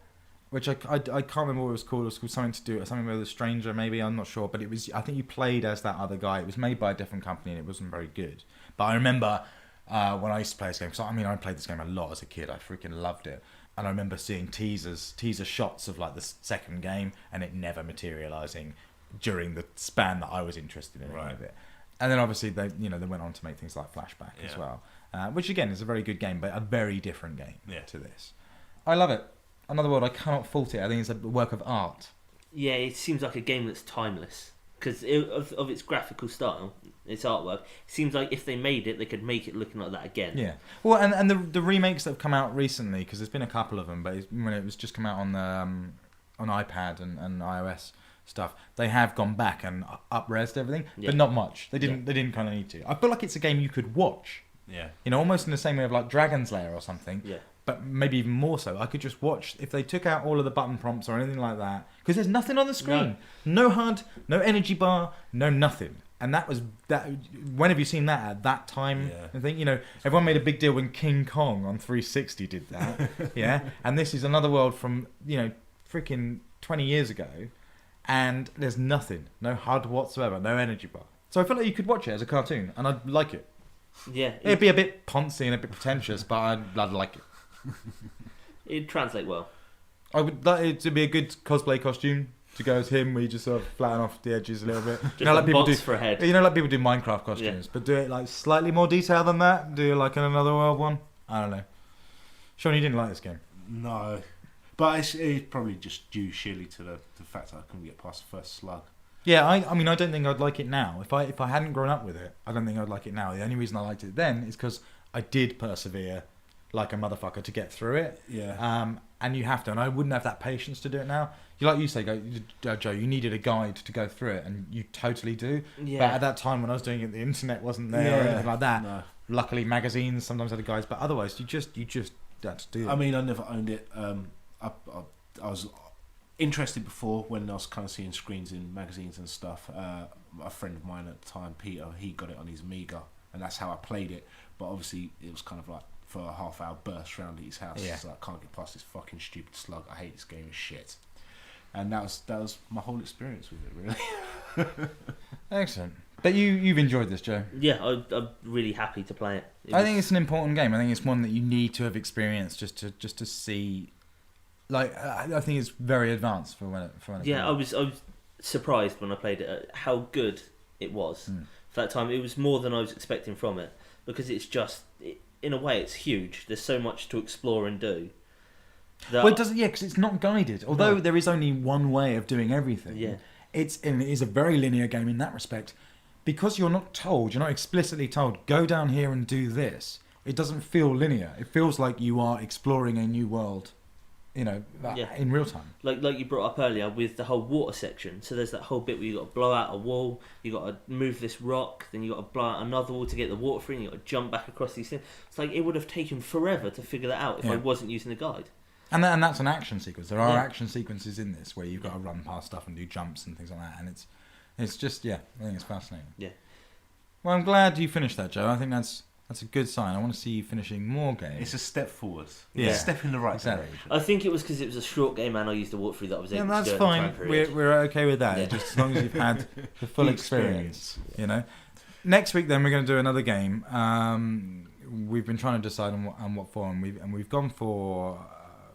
which I can't remember what it was called. It was called something with a stranger, maybe, I'm not sure. But it was, I think you played as that other guy. It was made by a different company and it wasn't very good. But I remember when I used to play this game, because I played this game a lot as a kid. I freaking loved it. And I remember seeing teaser shots of like the second game and it never materialising during the span that I was interested in any of it. And then obviously they went on to make things like Flashback as well, which again is a very good game, but a very different game to this. I love it. Another World, I cannot fault it. I think it's a work of art. Yeah, it seems like a game that's timeless because of its graphical style, its artwork. It seems like if they made it, they could make it looking like that again. Yeah. Well, and the remakes that have come out recently, because there's been a couple of them, but when it was just come out on iPad and iOS stuff, they have gone back and up-resed everything, but not much. They didn't kind of need to. I feel like it's a game you could watch. Yeah. Almost in the same way of like Dragon's Lair or something. Yeah. But maybe even more so. I could just watch if they took out all of the button prompts or anything like that, because there's nothing on the screen. No HUD, no energy bar, no nothing. And that was that. When have you seen that at that time? Yeah. I think everyone made a big deal when King Kong on 360 did that. Yeah. And this is another world from freaking 20 years ago, and there's nothing, no HUD whatsoever, no energy bar. So I feel like you could watch it as a cartoon, and I'd like it. Yeah. It'd be a bit poncy and a bit pretentious, but I'd like it. It'd translate well. I would like it to be a good cosplay costume to go as him, where you just sort of flatten off the edges a little bit. Just like people do for a head. like people do Minecraft costumes, but do it like slightly more detail than that. Do like an Another World one. I don't know. Sean, you didn't like this game. No, but it's probably just due sheerly to the fact that I couldn't get past the first slug. Yeah, I mean, I don't think I'd like it now. If I hadn't grown up with it, I don't think I'd like it now. The only reason I liked it then is because I did persevere like a motherfucker to get through it. Yeah. And you have to, and I wouldn't have that patience to do it now. Like you say, Joe, you needed a guide to go through it, and you totally do. Yeah. But at that time when I was doing it, the internet wasn't there or anything like that. No. Luckily, magazines sometimes had guides, but otherwise, you just had to do it. I mean, I never owned it. I was interested before when I was kind of seeing screens in magazines and stuff. A friend of mine at the time, Peter, he got it on his Amiga, and that's how I played it. But obviously, it was kind of like for a half-hour burst around his house. Yeah. So I can't get past this fucking stupid slug. I hate this game as shit. And that was my whole experience with it, really. Excellent. But you've enjoyed this, Joe. Yeah, I'm really happy to play it. I think it's an important game. I think it's one that you need to have experienced just to see. Like, I think it's very advanced for when it. Yeah, I was surprised when I played it at how good it was. For that time, it was more than I was expecting from it, because it's just, in a way, it's huge. There's so much to explore and do. Well, it doesn't. Yeah, because it's not guided. Although there is only one way of doing everything. Yeah. It is a very linear game in that respect, because you're not explicitly told, go down here and do this. It doesn't feel linear. It feels like you are exploring a new world. In real time. Like you brought up earlier with the whole water section. So there's that whole bit where you got to blow out a wall, you got to move this rock, then you got to blow out another wall to get the water free, and you got to jump back across these things. It's like it would have taken forever to figure that out if I wasn't using the guide. And that's an action sequence. There are action sequences in this where you've got to run past stuff and do jumps and things like that, and it's just I think it's fascinating. Yeah. Well, I'm glad you finished that, Joe. I think that's a good sign. I want to see you finishing more games. It's a step forward. Yeah. It's a step in the right Exactly. direction. I think it was because it was a short game and I used the walkthrough that I was able to that's do at fine. the time period. We're okay with that. Yeah. Just as long as you've had the full experience. Next week, then we're going to do another game. We've been trying to decide on what for, and we've gone for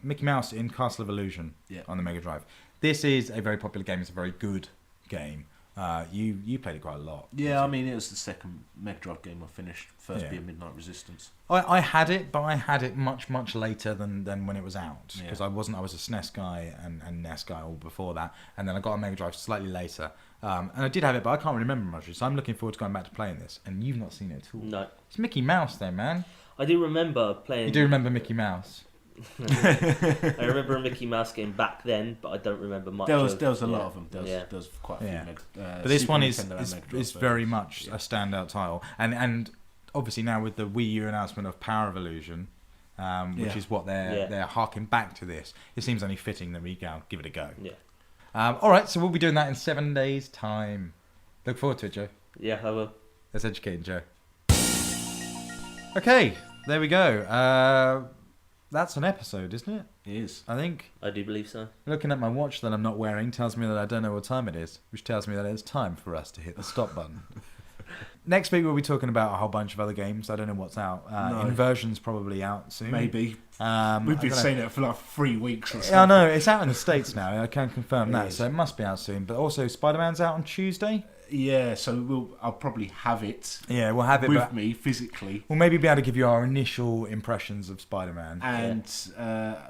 Mickey Mouse in Castle of Illusion on the Mega Drive. This is a very popular game. It's a very good game. You played it quite a lot. Yeah, I mean, it was the second Mega Drive game I finished. First being Midnight Resistance. I had it, but I had it much later than when it was out, because I was a SNES guy and NES guy all before that, and then I got a Mega Drive slightly later, and I did have it, but I can't remember much. So I'm looking forward to going back to playing this, and you've not seen it at all. No. It's Mickey Mouse, though, man. I do remember playing. You do remember Mickey Mouse? I remember a Mickey Mouse game back then, but I don't remember much. There was a lot of them. There was quite a few. Yeah. But But this one is very much a standout title, and obviously now with the Wii U announcement of Power of Illusion, which is what they're harking back to this. It seems only fitting that we give it a go. Yeah. All right, so we'll be doing that in 7 days' time. Look forward to it, Joe. Yeah, I will. That's educating, Joe. Okay, there we go. That's an episode, isn't it? It is. I think. I do believe so. Looking at my watch that I'm not wearing tells me that I don't know what time it is, which tells me that it's time for us to hit the stop button. Next week we'll be talking about a whole bunch of other games. I don't know what's out. Inversion's probably out soon. Maybe. We've been saying it for like 3 weeks or so. Yeah, I know. It's out in the States now. I can confirm that. So it must be out soon. But also Spider-Man's out on Tuesday. Yeah, so I'll probably have it Yeah, we'll have it with me physically. We'll maybe be able to give you our initial impressions of Spider-Man. And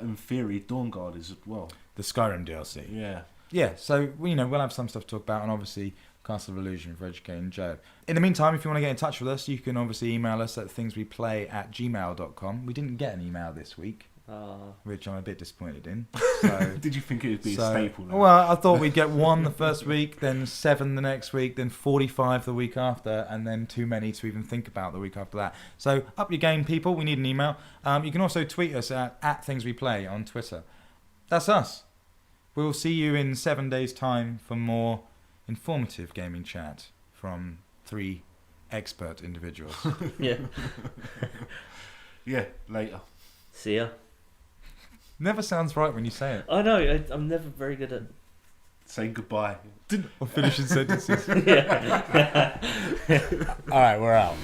in theory, Dawn Guard is as well. The Skyrim DLC. Yeah. Yeah, so we'll have some stuff to talk about, and obviously Castle of Illusion for educating Joe. In the meantime, if you want to get in touch with us, you can obviously email us at thingsweplay@gmail.com. We didn't get an email this week, which I'm a bit disappointed in. So, Did you think it would be a staple now? Well, I thought we'd get 1 the first week, then 7 the next week, then 45 the week after, and then too many to even think about the week after that. So up your game, people. We need an email. You can also tweet us at @thingsweplay on Twitter. That's us. We'll see you in 7 days' time for more informative gaming chat from 3 expert individuals. Yeah. Yeah, later. See ya. Never sounds right when you say it. I know, I'm never very good at... Saying goodbye. Or finishing sentences. Yeah. All right, we're out.